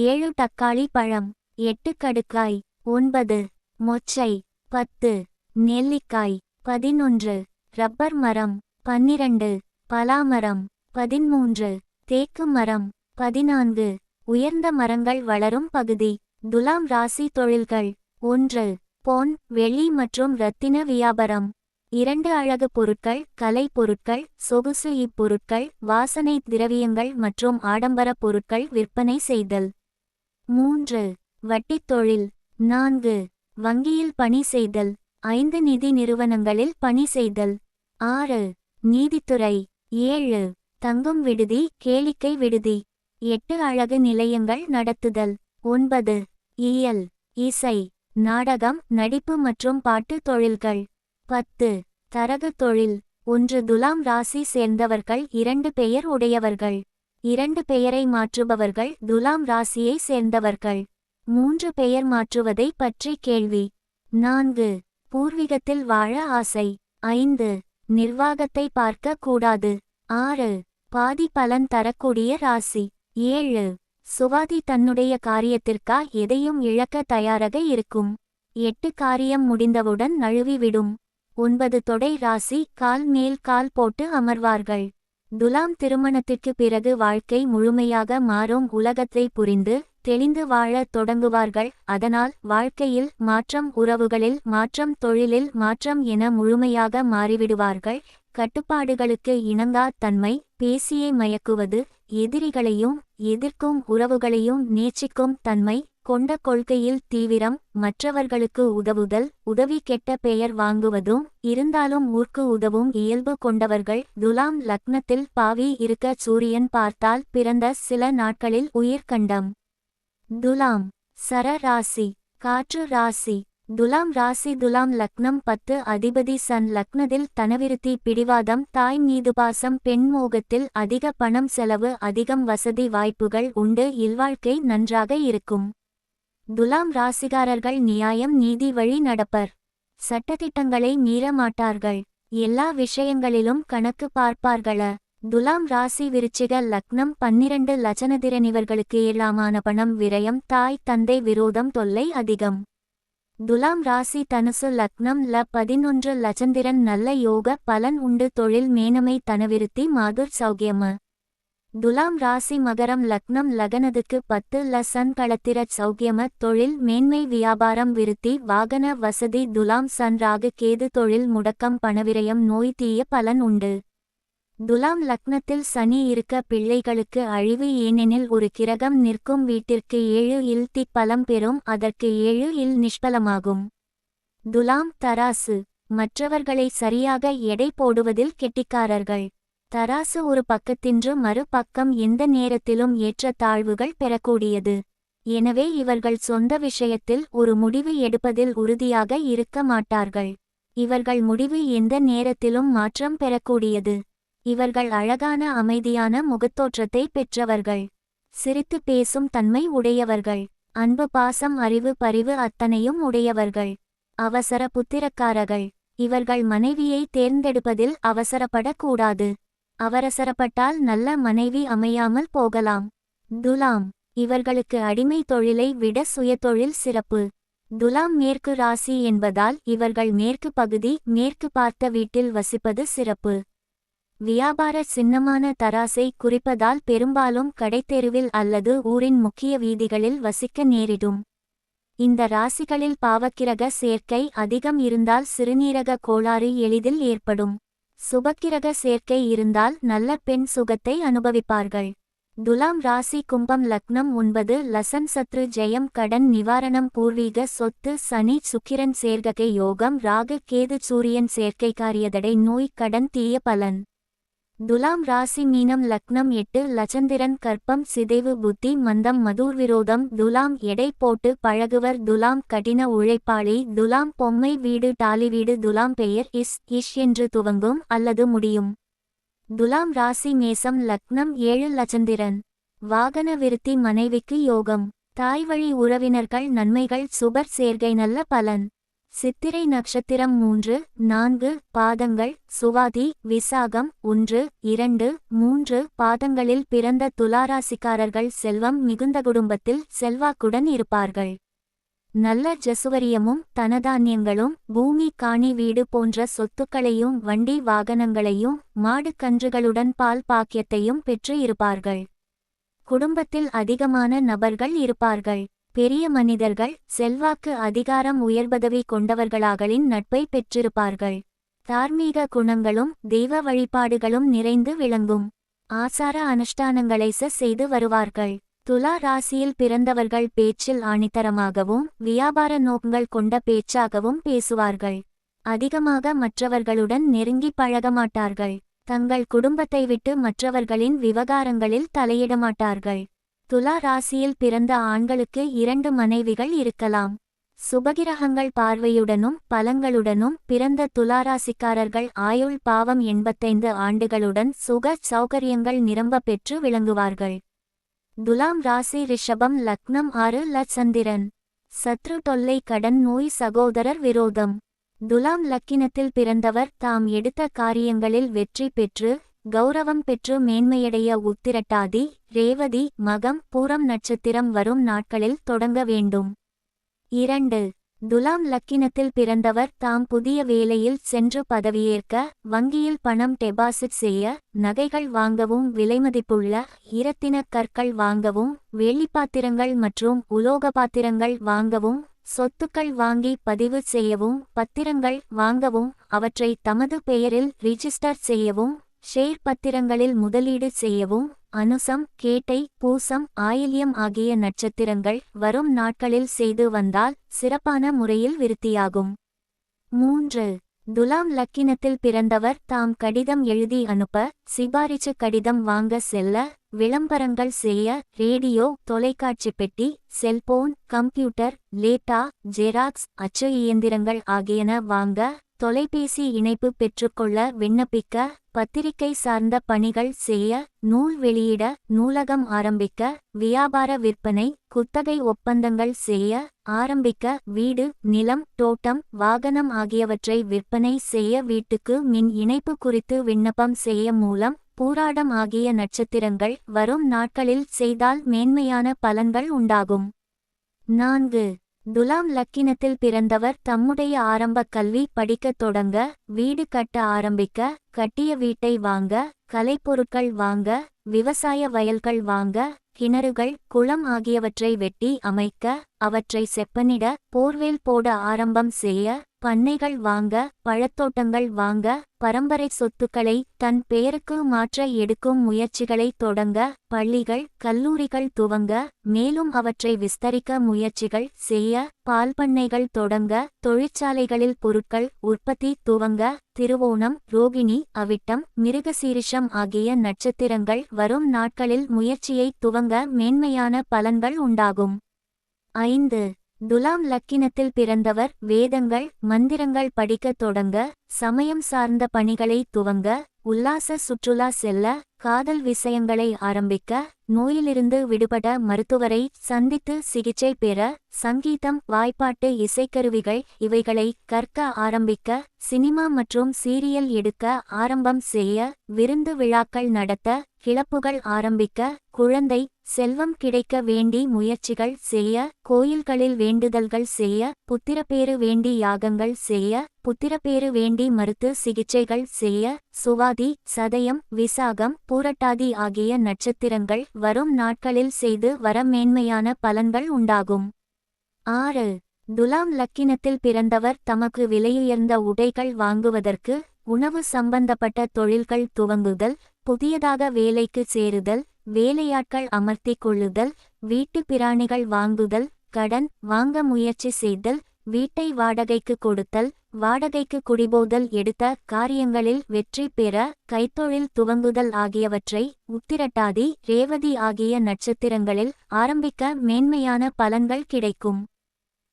7. தக்காளி பழம். 8. கடுக்காய். 9. மொச்சை. 10. நெல்லிக்காய். 11. ரப்பர் மரம். 12. பலாமரம். 13. தேக்கு மரம். 14. உயர்ந்த மரங்கள் வளரும் பகுதி. துலாம் ராசி தொழில்கள். 1. பொன், வெள்ளி மற்றும் இரத்தின வியாபாரம். 2. அழகு பொருட்கள், கலை பொருட்கள், சொகுசு இப்பொருட்கள், வாசனை திரவியங்கள் மற்றும் ஆடம்பர பொருட்கள் விற்பனை செய்தல். 3. வட்டித் தொழில். 4. வங்கியில் பணி செய்தல். 5. நிதி நிறுவனங்களில் பணி செய்தல். 6. நீதித்துறை. 7. தங்கும் விடுதி, கேளிக்கை விடுதி. 8. அழகு நிலையங்கள் நடத்துதல். 9. இயல், இசை, நாடகம், நடிப்பு மற்றும் பாட்டு தொழில்கள். 10. தரகு தொழில். 1. துலாம் ராசி சேர்ந்தவர்கள் 2 பெயர் உடையவர்கள். 2 பெயரை மாற்றுபவர்கள் துலாம் ராசியை சேர்ந்தவர்கள். 3 பெயர் மாற்றுவதை பற்றி கேள்வி. 4. பூர்வீகத்தில் வாழ ஆசை. 5. நிர்வாகத்தை பார்க்க கூடாது. 6. பாதி பலன் தரக்கூடிய ராசி. 7. சுவாதி தன்னுடைய காரியத்திற்கா எதையும் இழக்க தயாராக இருக்கும். 8. காரியம் முடிந்தவுடன் நழுவிவிடும். 9. தொடை ராசி, கால் மேல் கால் போட்டு அமர்வார்கள். துலாம் திருமணத்திற்கு பிறகு வாழ்க்கை முழுமையாக மாறும். உலகத்தை புரிந்து தெளிந்து வாழத் தொடங்குவார்கள். அதனால் வாழ்க்கையில் மாற்றம், உறவுகளில் மாற்றம், தொழிலில் மாற்றம் என முழுமையாக மாறிவிடுவார்கள். கட்டுப்பாடுகளுக்கு இணங்கா தன்மை, பேசியே மயக்குவது, எதிரிகளையும் எதிர்க்கும் உறவுகளையும் நேசிக்கும் தன்மை கொண்ட கொள்கையில் தீவிரம், மற்றவர்களுக்கு உதவுதல், உதவி கெட்ட பெயர் வாங்குவதும் இருந்தாலும் ஊர்க்கு உதவும் இயல்பு கொண்டவர்கள். துலாம் லக்னத்தில் பாவி இருக்க சூரியன் பார்த்தால் பிறந்த சில நாட்களில் உயிர்கண்டம். துலாம் சர ராசி, காற்று ராசி. துலாம் ராசி. துலாம் லக்னம் 10 அதிபதி சன். லக்னத்தில் தனவிருத்தி, பிடிவாதம், தாய் மீது பாசம், பெண் மோகத்தில் அதிக பணம் செலவு, அதிகம் வசதி வாய்ப்புகள் உண்டு. இல்வாழ்க்கை நன்றாக இருக்கும். துலாம் ராசிகாரர்கள் நியாயம், நீதி வழி நடப்பர். சட்டதிட்டங்களை மீற மாட்டார்கள். எல்லா விஷயங்களிலும் கணக்கு பார்ப்பார்கள. துலாம் ராசி. விருச்சிக லக்னம் 12 லட்சணதிரனிவர்களுக்கு ஏழாமான பணம் விரயம், தாய் தந்தை விரோதம், தொல்லை அதிகம். துலாம் ராசி. தனுசு லக்னம் 11 லட்சந்திரன். நல்ல யோக பலன் உண்டு. தொழில் மேனமை, தனவிருத்தி, மாதுர் சௌக்கியம. துலாம் ராசி. மகரம் லக்னம் லக்னத்துக்கு 10 சன். களத்திர சௌக்கியம. தொழில் மேன்மை, வியாபாரம் விருத்தி, வாகன வசதி. துலாம் சன். ராகு கேது. தொழில் முடக்கம், பணவிரயம், நோய், தீய பலன் உண்டு. துலாம் லக்னத்தில் சனி இருக்க பிள்ளைகளுக்கு அழிவு. ஏனெனில் ஒரு கிரகம் நிற்கும் வீட்டிற்கு 7 இல் திக்பலம் பெறும், அதற்கு 7 இல் நிஷ்பலமாகும். துலாம் தராசு. மற்றவர்களை சரியாக எடை போடுவதில் கெட்டிக்காரர்கள். தராசு ஒரு பக்கத்தின்று மறு பக்கம் எந்த நேரத்திலும் ஏற்ற தாழ்வுகள் பெறக்கூடியது. எனவே இவர்கள் சொந்த விஷயத்தில் ஒரு முடிவு எடுப்பதில் உறுதியாக இருக்க மாட்டார்கள். இவர்கள் முடிவு எந்த நேரத்திலும் மாற்றம் பெறக்கூடியது. இவர்கள் அழகான அமைதியான முகத்தோற்றத்தை பெற்றவர்கள். சிரித்து பேசும் தன்மை உடையவர்கள். அன்பு, பாசம், அறிவு, பரிவு அத்தனையும் உடையவர்கள். அவசர புத்திரக்காரர்கள். இவர்கள் மனைவியை தேர்ந்தெடுப்பதில் அவசரப்படக்கூடாது. அவசரப்பட்டால் நல்ல மனைவி அமையாமல் போகலாம். துலாம். இவர்களுக்கு அடிமை தொழிலை விட சுயதொழில் சிறப்பு. துலாம் மேற்கு ராசி என்பதால் இவர்கள் மேற்கு பகுதி, மேற்கு பார்த்த வீட்டில் வசிப்பது சிறப்பு. வியாபார சின்னமான தராசை குறிப்பதால் பெரும்பாலும் கடைத்தெருவில் அல்லது ஊரின் முக்கிய வீதிகளில் வசிக்க நேரிடும். இந்த ராசிகளில் பாவக்கிரக சேர்க்கை அதிகம் இருந்தால் சிறுநீரக கோளாறு எளிதில் ஏற்படும். சுபக்கிரக சேர்க்கை இருந்தால் நல்ல பெண் சுகத்தை அனுபவிப்பார்கள். துலாம் ராசி. கும்பம் லக்னம் 9 லசன். சத்ரு ஜெயம், கடன் நிவாரணம், பூர்வீக சொத்து, சனி சுக்கிரன் சேர்க்கை யோகம், ராகு கேது சூரியன் சேர்க்கை, காரியதடை, நோய், கடன், தீய பலன். துலாம் ராசி மீனம் லக்னம் 8 லட்சந்திரன் கற்பம் சிதைவு புத்தி மந்தம் மதுர்விரோதம் துலாம் எடை போட்டு பழகுவர் துலாம் கடின உழைப்பாளி துலாம் பொம்மை வீடு டாலி வீடு துலாம் பெயர் இஷ் என்று துவங்கும் அல்லது முடியும். துலாம் ராசி மேசம் லக்னம் 7 லட்சந்திரன் வாகன விருத்தி மனைவிக்கு யோகம் தாய்வழி உறவினர்கள் நன்மைகள் சுபர் சேர்க்கை நல்ல பலன். சித்திரை நட்சத்திரம் 3, 4 பாதங்கள் சுவாதி விசாகம் 1, 2, 3 பாதங்களில் பிறந்த துலாராசிக்காரர்கள் செல்வம் மிகுந்த குடும்பத்தில் செல்வாக்குடன் இருப்பார்கள். நல்ல ஜசுவரியமும் தனதானியங்களும் பூமி காணி வீடு போன்ற சொத்துக்களையும் வண்டி வாகனங்களையும் மாடு கன்றுகளுடன் பால் பாக்கியத்தையும் பெற்று இருப்பார்கள். குடும்பத்தில் அதிகமான நபர்கள் இருப்பார்கள். பெரிய மனிதர்கள் செல்வாக்கு அதிகாரம் உயர்பதவி கொண்டவர்களாகளின் நட்பை பெற்றிருப்பார்கள். தார்மீக குணங்களும் தெய்வ வழிபாடுகளும் நிறைந்து விளங்கும். ஆசார அனுஷ்டானங்களை செய்து வருவார்கள். துலா ராசியில் பிறந்தவர்கள் பேச்சில் ஆணித்தரமாகவும் வியாபார நோக்கங்கள் கொண்ட பேச்சாகவும் பேசுவார்கள். அதிகமாக மற்றவர்களுடன் நெருங்கி பழகமாட்டார்கள். தங்கள் குடும்பத்தை விட்டு மற்றவர்களின் விவகாரங்களில் தலையிடமாட்டார்கள். துலா ராசியில் பிறந்த ஆண்களுக்கு 2 மனைவிகள் இருக்கலாம். சுபகிரகங்கள் பார்வையுடனும் பலங்களுடனும் பிறந்த துலாராசிக்காரர்கள் ஆயுள் பாவம் 85 ஆண்டுகளுடன் சுக சௌகரியங்கள் நிரம்ப பெற்று விளங்குவார்கள். துலாம் ராசி ரிஷபம் லக்னம் 6 லட்சந்திரன் சத்ரு தொல்லை கடன் நோய் சகோதரர் விரோதம். துலாம் லக்கினத்தில் பிறந்தவர் தாம் எடுத்த காரியங்களில் வெற்றி பெற்று கௌரவம் பெற்று மேன்மையடைய உத்திரட்டாதி ரேவதி மகம் பூரம் நட்சத்திரம் வரும் நாட்களில் தொடங்க வேண்டும். 2. துலாம் லக்கினத்தில் பிறந்தவர் தாம் புதிய வேலையில் சென்று பதவியேற்க வங்கியில் பணம் டெபாசிட் செய்ய நகைகள் வாங்கவும் விலைமதிப்புள்ள இரத்தின கற்கள் வாங்கவும் வெள்ளிப்பாத்திரங்கள் மற்றும் உலோக பாத்திரங்கள் வாங்கவும் சொத்துக்கள் வாங்கி பதிவு செய்யவும் பத்திரங்கள் வாங்கவும் அவற்றை தமது பெயரில் ரிஜிஸ்டர் செய்யவும் ஷேர் பத்திரங்களில் முதலீடு செய்யவும் அனுசம் கேட்டை பூசம் ஆயில்யம் ஆகிய நட்சத்திரங்கள் வரும் நாட்களில் செய்து வந்தால் சிறப்பான முறையில் விருத்தியாகும். 3. துலாம் லக்கினத்தில் பிறந்தவர் தாம் கடிதம் எழுதி அனுப்ப சிபாரிசு கடிதம் வாங்க செல்ல விளம்பரங்கள் செய்ய ரேடியோ தொலைக்காட்சி பெட்டி செல்போன் கம்ப்யூட்டர் லேட்டா ஜெராக்ஸ் அச்சு இயந்திரங்கள் ஆகியன வாங்க தொலைபேசி இணைப்பு பெற்றுக்கொள்ள விண்ணப்பிக்க பத்திரிகை சார்ந்த பணிகள் செய்ய நூல் வெளியிட நூலகம் ஆரம்பிக்க வியாபார விற்பனை குத்தகை ஒப்பந்தங்கள் செய்ய ஆரம்பிக்க வீடு நிலம் தோட்டம் வாகனம் ஆகியவற்றை விற்பனை செய்ய வீட்டுக்கு மின் இணைப்பு குறித்து விண்ணப்பம் செய்ய மூலம் பூராடம் ஆகிய நட்சத்திரங்கள் வரும் நாட்களில் செய்தால் மேன்மையான பலன்கள் உண்டாகும். 4. துலாம் லக்கினத்தில் பிறந்தவர் தம்முடைய ஆரம்ப கல்வி படிக்கத் தொடங்க வீடு கட்ட ஆரம்பிக்க கட்டிய வீட்டை வாங்க கலைப்பொருட்கள் வாங்க விவசாய வயல்கள் வாங்க கிணறுகள் குளம் ஆகியவற்றை வெட்டி அமைக்க அவற்றை செப்பனிட போர்வேல் போட ஆரம்பம் செய்ய பண்ணைகள் வாங்க பழத்தோட்டங்கள் வாங்க பரம்பரை சொத்துக்களை தன் பெயருக்கு மாற்ற எடுக்கும் முயற்சிகளை தொடங்க பள்ளிகள் கல்லூரிகள் துவங்க மேலும் அவற்றை விஸ்தரிக்க முயற்சிகள் செய்ய பால் பண்ணைகள் தொடங்க தொழிற்சாலைகளில் பொருட்கள் உற்பத்தி துவங்க திருவோணம் ரோகிணி அவிட்டம் மிருகசீரிஷம் ஆகிய நட்சத்திரங்கள் வரும் நாட்களில் முயற்சியை துவங்க மேன்மையான பலன்கள் உண்டாகும். 5. துலாம் லக்கினத்தில் பிறந்தவர் வேதங்கள் மந்திரங்கள் படிக்கத் தொடங்க சமயம் சார்ந்த பணிகளை துவங்க உல்லாச சுற்றுலா செல்ல காதல் விஷயங்களை ஆரம்பிக்க நோயிலிருந்து விடுபட மருத்துவரை சந்தித்து சிகிச்சை பெற சங்கீதம் வாய்ப்பாட்டு இசைக்கருவிகள் இவைகளை கற்க ஆரம்பிக்க சினிமா மற்றும் சீரியல் எடுக்க ஆரம்பம் செய்ய விருந்து விழாக்கள் நடத்த கிளப்புகள் ஆரம்பிக்க குழந்தை செல்வம் கிடைக்க வேண்டி முயற்சிகள் செய்ய கோயில்களில் வேண்டுதல்கள் செய்ய புத்திரப்பேறு வேண்டி யாகங்கள் செய்ய புத்திரப்பேறு வேண்டி மருத்து சிகிச்சைகள் செய்ய சுவாதி சதயம் விசாகம் பூரட்டாதி ஆகிய நட்சத்திரங்கள் வரும் நாட்களில் செய்து வர மேன்மையான பலன்கள் உண்டாகும். 6. துலாம் லக்கினத்தில் பிறந்தவர் தமக்கு விலையுயர்ந்த உடைகள் வாங்குவதற்கு உணவு சம்பந்தப்பட்ட தொழில்கள் துவங்குதல் புதியதாக வேலைக்கு சேருதல் வேலையாட்கள் அமர்த்திக் கொள்ளுதல் வீட்டு பிராணிகள் வாங்குதல் கடன் வாங்க முயற்சி செய்தல் வீட்டை வாடகைக்கு கொடுத்தல் வாடகைக்கு குடிபோதல், எடுத்த காரியங்களில் வெற்றி பெற, கைத்தொழில் துவங்குதல் ஆகியவற்றை உத்திரட்டாதி, ரேவதி ஆகிய நட்சத்திரங்களில் ஆரம்பிக்க மேன்மையான பலன்கள் கிடைக்கும்.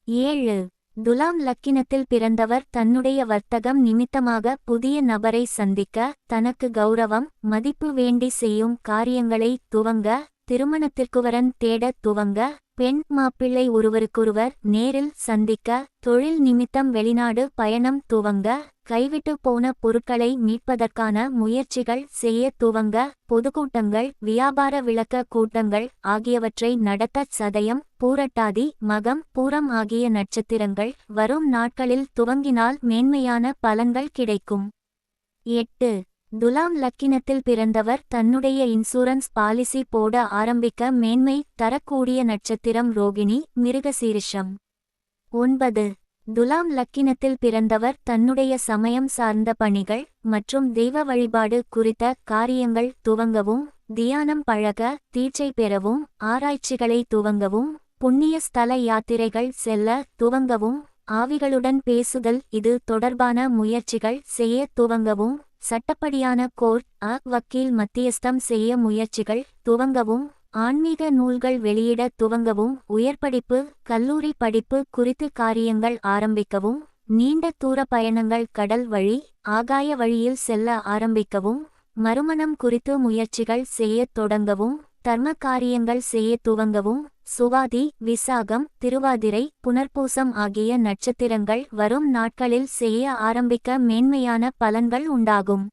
7. துலாம் லக்கினத்தில் பிறந்தவர் தன்னுடைய வர்த்தகம் நிமித்தமாக புதிய நபரை சந்திக்க, தனக்கு கௌரவம், மதிப்பு வேண்டி செய்யும் காரியங்களை துவங்க, திருமணத்திற்குவரன் தேட துவங்க, பெண் மாப்பிள்ளை ஒருவருக்கொருவர் நேரில் சந்திக்க, தொழில் நிமித்தம் வெளிநாடு பயணம் துவங்க, கைவிட்டு போன பொருட்களை மீட்பதற்கான முயற்சிகள் செய்ய துவங்க, பொதுக்கூட்டங்கள், வியாபார விளக்க கூட்டங்கள் ஆகியவற்றை நடத்த சதயம், பூரட்டாதி, மகம், பூரம் ஆகிய நட்சத்திரங்கள் வரும் நாட்களில் துவங்கினால் மேன்மையான பலன்கள் கிடைக்கும். 8. துலாம் லக்கினத்தில் பிறந்தவர் தன்னுடைய இன்சூரன்ஸ் பாலிசி போட ஆரம்பிக்க மேன்மை தரக்கூடிய நட்சத்திரம் ரோகிணி, மிருகசீரிஷம். 9. துலாம் லக்கினத்தில் பிறந்தவர் தன்னுடைய சமயம் சார்ந்த பணிகள் மற்றும் தெய்வ வழிபாடு குறித்த காரியங்கள் துவங்கவும், தியானம் பழக, தீட்சை பெறவும், ஆராய்ச்சிகளை துவங்கவும், புண்ணிய ஸ்தல யாத்திரைகள் செல்ல துவங்கவும், ஆவிகளுடன் பேசுதல் இது தொடர்பான முயற்சிகள் செய்ய துவங்கவும், சட்டப்படியான கோர்ட் வக்கீல் மத்தியஸ்தம் செய்ய முயற்சிகள் துவங்கவும், ஆன்மீக நூல்கள் வெளியிட துவங்கவும், உயர்படிப்பு, கல்லூரி படிப்பு குறித்து காரியங்கள் ஆரம்பிக்கவும், நீண்ட தூர பயணங்கள் கடல் வழி, ஆகாய வழியில் செல்ல ஆரம்பிக்கவும், மறுமணம் குறித்து முயற்சிகள் செய்ய தொடங்கவும், தர்ம காரியங்கள் செய்ய துவங்கவும், சுவாதி, விசாகம், திருவாதிரை, புனர்பூசம் ஆகிய நட்சத்திரங்கள் வரும் நாட்களில் செய்ய ஆரம்பிக்க மேன்மையான பலன்கள் உண்டாகும்.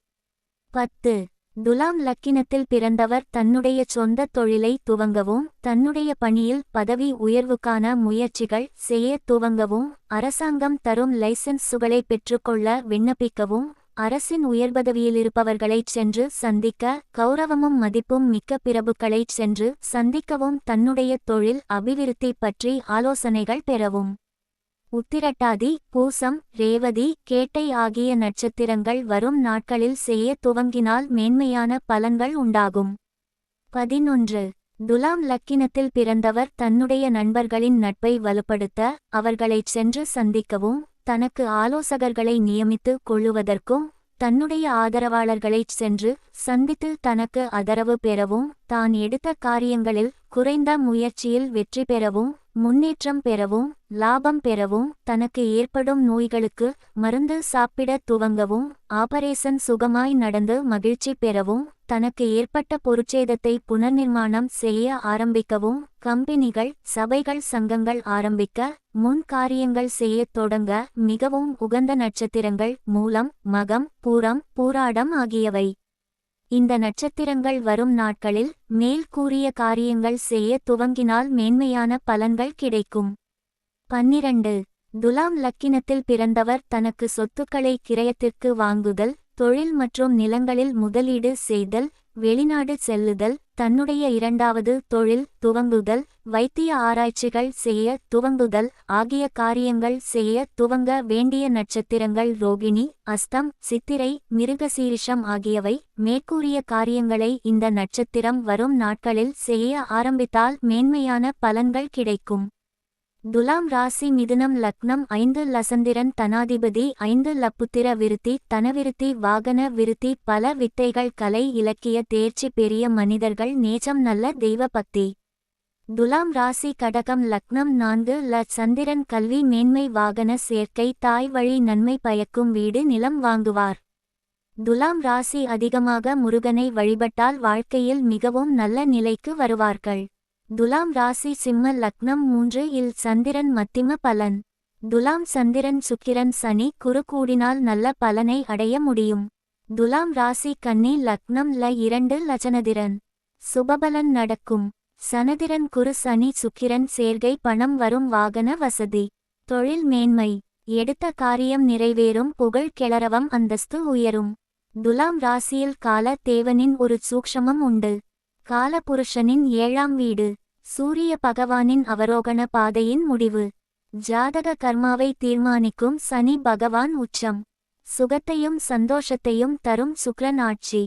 10. துலாம் லக்கினத்தில் பிறந்தவர் தன்னுடைய சொந்த தொழிலை துவங்கவும், தன்னுடைய பணியில் பதவி உயர்வுக்கான முயற்சிகள் செய்ய துவங்கவும், அரசாங்கம் தரும் லைசன்ஸுகளை பெற்றுக்கொள்ள விண்ணப்பிக்கவும், அரசின் உயர்பதவியிலிருப்பவர்களைச் சென்று சந்திக்க, கௌரவமும் மதிப்பும் மிக்க பிரபுக்களைச் சென்று சந்திக்கவும், தன்னுடைய தொழில் அபிவிருத்தி பற்றி ஆலோசனைகள் பெறவும். உத்திரட்டாதி, பூசம், ரேவதி, கேட்டை ஆகிய நட்சத்திரங்கள் வரும் நாட்களில் செய்ய துவங்கினால் மேன்மையான பலன்கள் உண்டாகும். 11. துலாம் லக்கினத்தில் பிறந்தவர் தன்னுடைய நண்பர்களின் நட்பை வலுப்படுத்த, அவர்களைச் சென்று சந்திக்கவும், தனக்கு ஆலோசகர்களை நியமித்து கொள்ளுவதற்கும், தன்னுடைய ஆதரவாளர்களைச் சென்று சந்தித்து தனக்கு ஆதரவு பெறவும், தான் எடுத்த காரியங்களில் குறைந்த முயற்சியில் வெற்றி பெறவும், முன்னேற்றம் பெறவும், லாபம் பெறவும், தனக்கு ஏற்படும் நோய்களுக்கு மருந்து சாப்பிட துவங்கவும், ஆபரேஷன் சுகமாய் நடந்து மகிழ்ச்சி பெறவும், தனக்கு ஏற்பட்ட பொருட்சேதத்தை புனர்நிர்மாணம் செய்ய ஆரம்பிக்கவும், கம்பெனிகள், சபைகள், சங்கங்கள் ஆரம்பிக்க, முன் காரியங்கள் செய்ய தொடங்க மிகவும் உகந்த நட்சத்திரங்கள் மூலம், மகம், பூரம், பூராடம் ஆகியவை. இந்த நட்சத்திரங்கள் வரும் நாட்களில் மேல் கூறிய காரியங்கள் செய்ய துவங்கினால் மேன்மையான பலன்கள் கிடைக்கும். 12. துலாம் லக்கினத்தில் பிறந்தவர் தனக்கு சொத்துக்களை கிரயத்திற்கு வாங்குதல், தொழில் மற்றும் நிலங்களில் முதலீடு செய்தல், வெளிநாடு செல்லுதல், தன்னுடைய இரண்டாவது தொழில் துவங்குதல், வைத்திய ஆராய்ச்சிகள் செய்ய துவங்குதல் ஆகிய காரியங்கள் செய்ய துவங்க வேண்டிய நட்சத்திரங்கள் ரோகிணி, அஸ்தம், சித்திரை, மிருகசீரிஷம் ஆகியவை. மேற்கூறிய காரியங்களை இந்த நட்சத்திரம் வரும் நாட்களில் செய்ய ஆரம்பித்தால் மேன்மையான பலன்கள் கிடைக்கும். துலாம் ராசி மிதுனம் லக்னம் 5 லசந்திரன் தனாதிபதி 5 லப்புத்திர விருத்தி தனவிருத்தி வாகன விருத்தி பல வித்தைகள் கலை இலக்கிய தேர்ச்சி பெரிய மனிதர்கள் நேச்சம் நல்ல தெய்வ பக்தி. துலாம் ராசி கடகம் லக்னம் 4 சந்திரன் கல்வி மேன்மை வாகன சேர்க்கை தாய் வழி நன்மை பயக்கும் வீடு நிலம் வாங்குவார். துலாம் ராசி அதிகமாக முருகனை வழிபட்டால் வாழ்க்கையில் மிகவும் நல்ல நிலைக்கு வருவார்கள். துலாம் ராசி சிம்ம லக்னம் 3 சந்திரன் மத்திம பலன். துலாம் சந்திரன் சுக்கிரன் சனி குரு கூடினால் நல்ல பலனை அடைய முடியும். துலாம் ராசி கன்னி லக்னம் 2 லஜனதிரன் சுபபலன் நடக்கும். சனதிரன் குரு சனி சுக்கிரன் சேர்கை பணம் வரும் வாகன வசதி தொழில் மேன்மை எடுத்த காரியம் நிறைவேறும் புகழ் கிளறவம் அந்தஸ்து உயரும். துலாம் ராசியில் கால தேவனின் ஒரு சூக்ஷமம் உண்டு. காலபுருஷனின் 7ஆம் வீடு சூரிய பகவானின் அவரோகண பாதையின் முடிவு. ஜாதக கர்மாவை தீர்மானிக்கும் சனி பகவான் உச்சம். சுகத்தையும் சந்தோஷத்தையும் தரும் சுக்கிரன் ஆட்சி.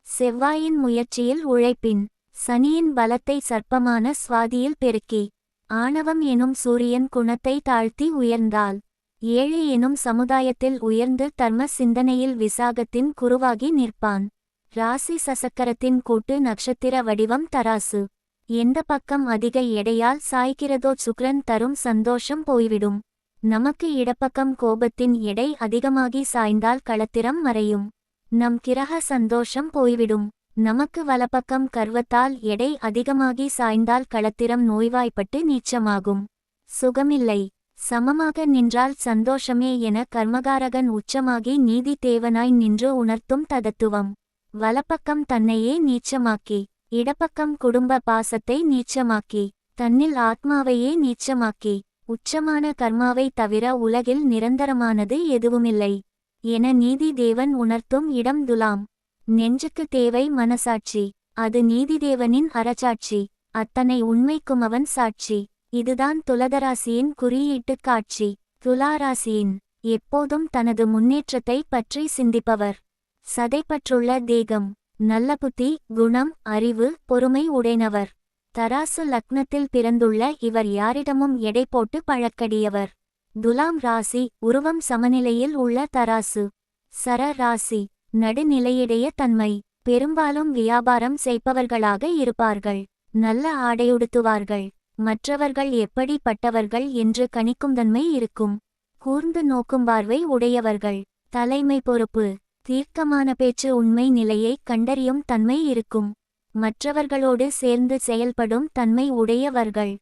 செவ்வாயின் முயற்சியில் உழைப்பின் சனியின் பலத்தை சர்ப்பமான சுவாதியில் பெருக்கி ஆணவம் எனும் சூரியன் குணத்தை தாழ்த்தி உயர்ந்தால் ஏழை எனும் சமுதாயத்தில் உயர்ந்து தர்ம சிந்தனையில் விசாகத்தின் குருவாகி நிற்பான். ராசி சசக்கரத்தின் கூட்டு நட்சத்திர வடிவம் தராசு. எந்த பக்கம் அதிக எடையால் சாய்கிறதோ சுக்கிரன் தரும் சந்தோஷம் போய்விடும். நமக்கு இடப்பக்கம் கோபத்தின் எடை அதிகமாகி சாய்ந்தால் களத்திரம் மறையும். நம் கிரக சந்தோஷம் போய்விடும். நமக்கு வலப்பக்கம் கர்வத்தால் எடை அதிகமாகி சாய்ந்தால் களத்திரம் நோய்வாய்ப்பட்டு நீச்சமாகும். சுகமில்லை. சமமாக நின்றால் சந்தோஷமே என கர்மகாரகன் உச்சமாகி நீதி தேவனாய் நின்று உணர்த்தும் ததத்துவம். வலப்பக்கம் தன்னையே நீச்சமாக்கி, இடப்பக்கம் குடும்ப பாசத்தை நீச்சமாக்கி, தன்னில் ஆத்மாவையே நீச்சமாக்கி, உச்சமான கர்மாவை தவிர உலகில் நிரந்தரமானது எதுவுமில்லை என நீதி தேவன் உணர்த்தும் இடம் துலாம். நெஞ்சுக்கு தேவை மனசாட்சி. அது நீதிதேவனின் அறச்சாட்சி. அத்தனை உண்மைக்குமவன் சாட்சி. இதுதான் துலதராசியின் குறியீட்டுக் காட்சி. துலாராசியின் எப்போதும் தனது முன்னேற்றத்தை பற்றி சிந்திப்பவர். சதைப்பற்றுள்ள தேகம். நல்ல புத்தி, குணம், அறிவு, பொறுமை உடையவர். தராசு லக்னத்தில் பிறந்துள்ள இவர் யாரிடமும் எடை போட்டு பழக்கடியவர். துலாம் ராசி உருவம் சமநிலையில் உள்ள தராசு. சர ராசி நடுநிலையுடைய தன்மை. பெரும்பாலும் வியாபாரம் செய்பவர்களாக இருப்பார்கள். நல்ல ஆடையுடுத்துவார்கள். மற்றவர்கள் எப்படிப்பட்டவர்கள் என்று கணிக்கும் தன்மை இருக்கும். கூர்ந்து நோக்கும் பார்வை உடையவர்கள். தலைமை பொறுப்பு. தீர்க்கமான பேச்சு உண்மை நிலையை கண்டறியும் தன்மை இருக்கும். மற்றவர்களோடு சேர்ந்து செயல்படும் தன்மை உடையவர்கள்.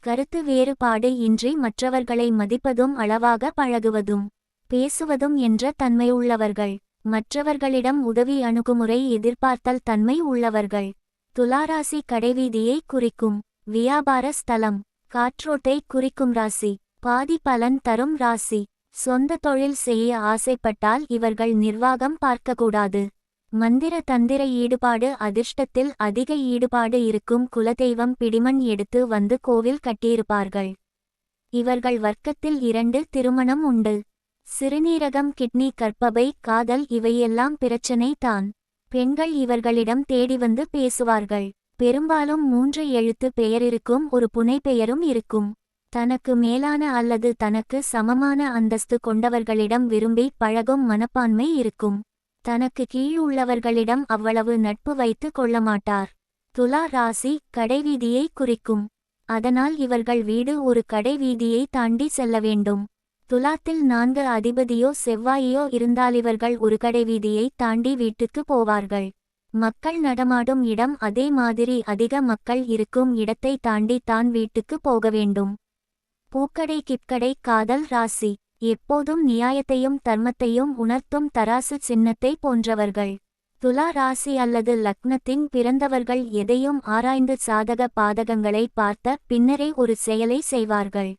கருத்து வேறுபாடு இன்றி மற்றவர்களை மதிப்பதும் அளவாக பழகுவதும் பேசுவதும் என்ற தன்மை உள்ளவர்கள். மற்றவர்களிடம் உதவி அணுகுமுறை எதிர்பார்த்தல் தன்மை உள்ளவர்கள். துலாராசி கடைவீதியை குறிக்கும் வியாபார ஸ்தலம். காற்றோட்டை குறிக்கும் ராசி. பாதி பலன் தரும் ராசி. சொந்த தொழில் செய்ய ஆசைப்பட்டால் இவர்கள் நிர்வாகம் பார்க்கக்கூடாது. மந்திர தந்திர ஈடுபாடு. அதிர்ஷ்டத்தில் அதிக ஈடுபாடு இருக்கும் குலதெய்வம் பிடிமண் எடுத்து வந்து கோவில் கட்டியிருப்பார்கள். இவர்கள் வர்க்கத்தில் 2 திருமணம் உண்டு. சிறுநீரகம், கிட்னி, கர்ப்பப்பை, காதல் இவையெல்லாம் பிரச்சனை தான். பெண்கள் இவர்களிடம் தேடி வந்து பேசுவார்கள். பெரும்பாலும் 3 எழுத்து பெயர் இருக்கும். ஒரு புனைப்பெயரும் இருக்கும். தனக்கு மேலான அல்லது தனக்கு சமமான அந்தஸ்து கொண்டவர்களிடம் விரும்பி பழகும் மனப்பான்மை இருக்கும். தனக்கு கீழ் உள்ளவர்களிடம் அவ்வளவு நட்பு வைத்து கொள்ளமாட்டார். துலா ராசி கடைவீதியை குறிக்கும். அதனால் இவர்கள் வீடு ஒரு கடைவீதியை தாண்டி செல்ல வேண்டும். துலாத்தில் 4 அதிபதியோ செவ்வாயோ இருந்தாலிவர்கள் ஒரு கடைவீதியை தாண்டி வீட்டுக்கு போவார்கள். மக்கள் நடமாடும் இடம் அதே மாதிரி அதிக மக்கள் இருக்கும் இடத்தை தாண்டி தான் வீட்டுக்கு போக வேண்டும். பூக்கடை கிப்கடை காதல் ராசி. எப்போதும் நியாயத்தையும் தர்மத்தையும் உணர்த்தும் தராசு சின்னத்தை போன்றவர்கள். துலா ராசி அல்லது லக்னத்தின் பிறந்தவர்கள் எதையும் ஆராய்ந்து சாதக பாதகங்களை பார்த்த பின்னரே ஒரு செயலை செய்வார்கள்.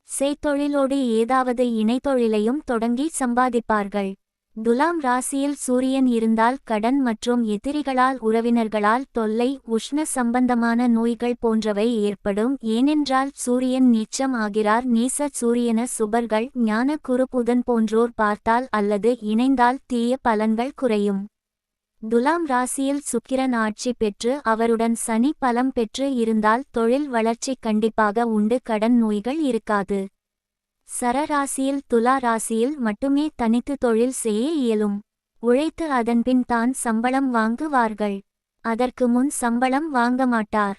செய்தொழிலோடு ஏதாவது இணைத்தொழிலையும் தொடங்கி சம்பாதிப்பார்கள். துலாம் ராசியில் சூரியன் இருந்தால் கடன் மற்றும் எதிரிகளால் உறவினர்களால் தொல்லை, உஷ்ண சம்பந்தமான நோய்கள் போன்றவை ஏற்படும். ஏனென்றால் சூரியன் நீச்சம் ஆகிறார். நீச சூரியன சுபர்கள் ஞான குரு புதன் போன்றோர் பார்த்தால் அல்லது இணைந்தால் தீய பலன்கள் குறையும். துலாம் ராசியில் சுக்கிரன் ஆட்சி பெற்று அவருடன் சனி பலம் பெற்று இருந்தால் தொழில் வளர்ச்சி கண்டிப்பாக உண்டு. கடன் நோய்கள் இருக்காது. சரராசியில் துலா ராசியில் மட்டுமே தனித்து தொழில் செய்ய இயலும். உழைத்து அதன்பின் தான் சம்பளம் வாங்குவார்கள். அதற்கு முன் சம்பளம் வாங்க மாட்டார்.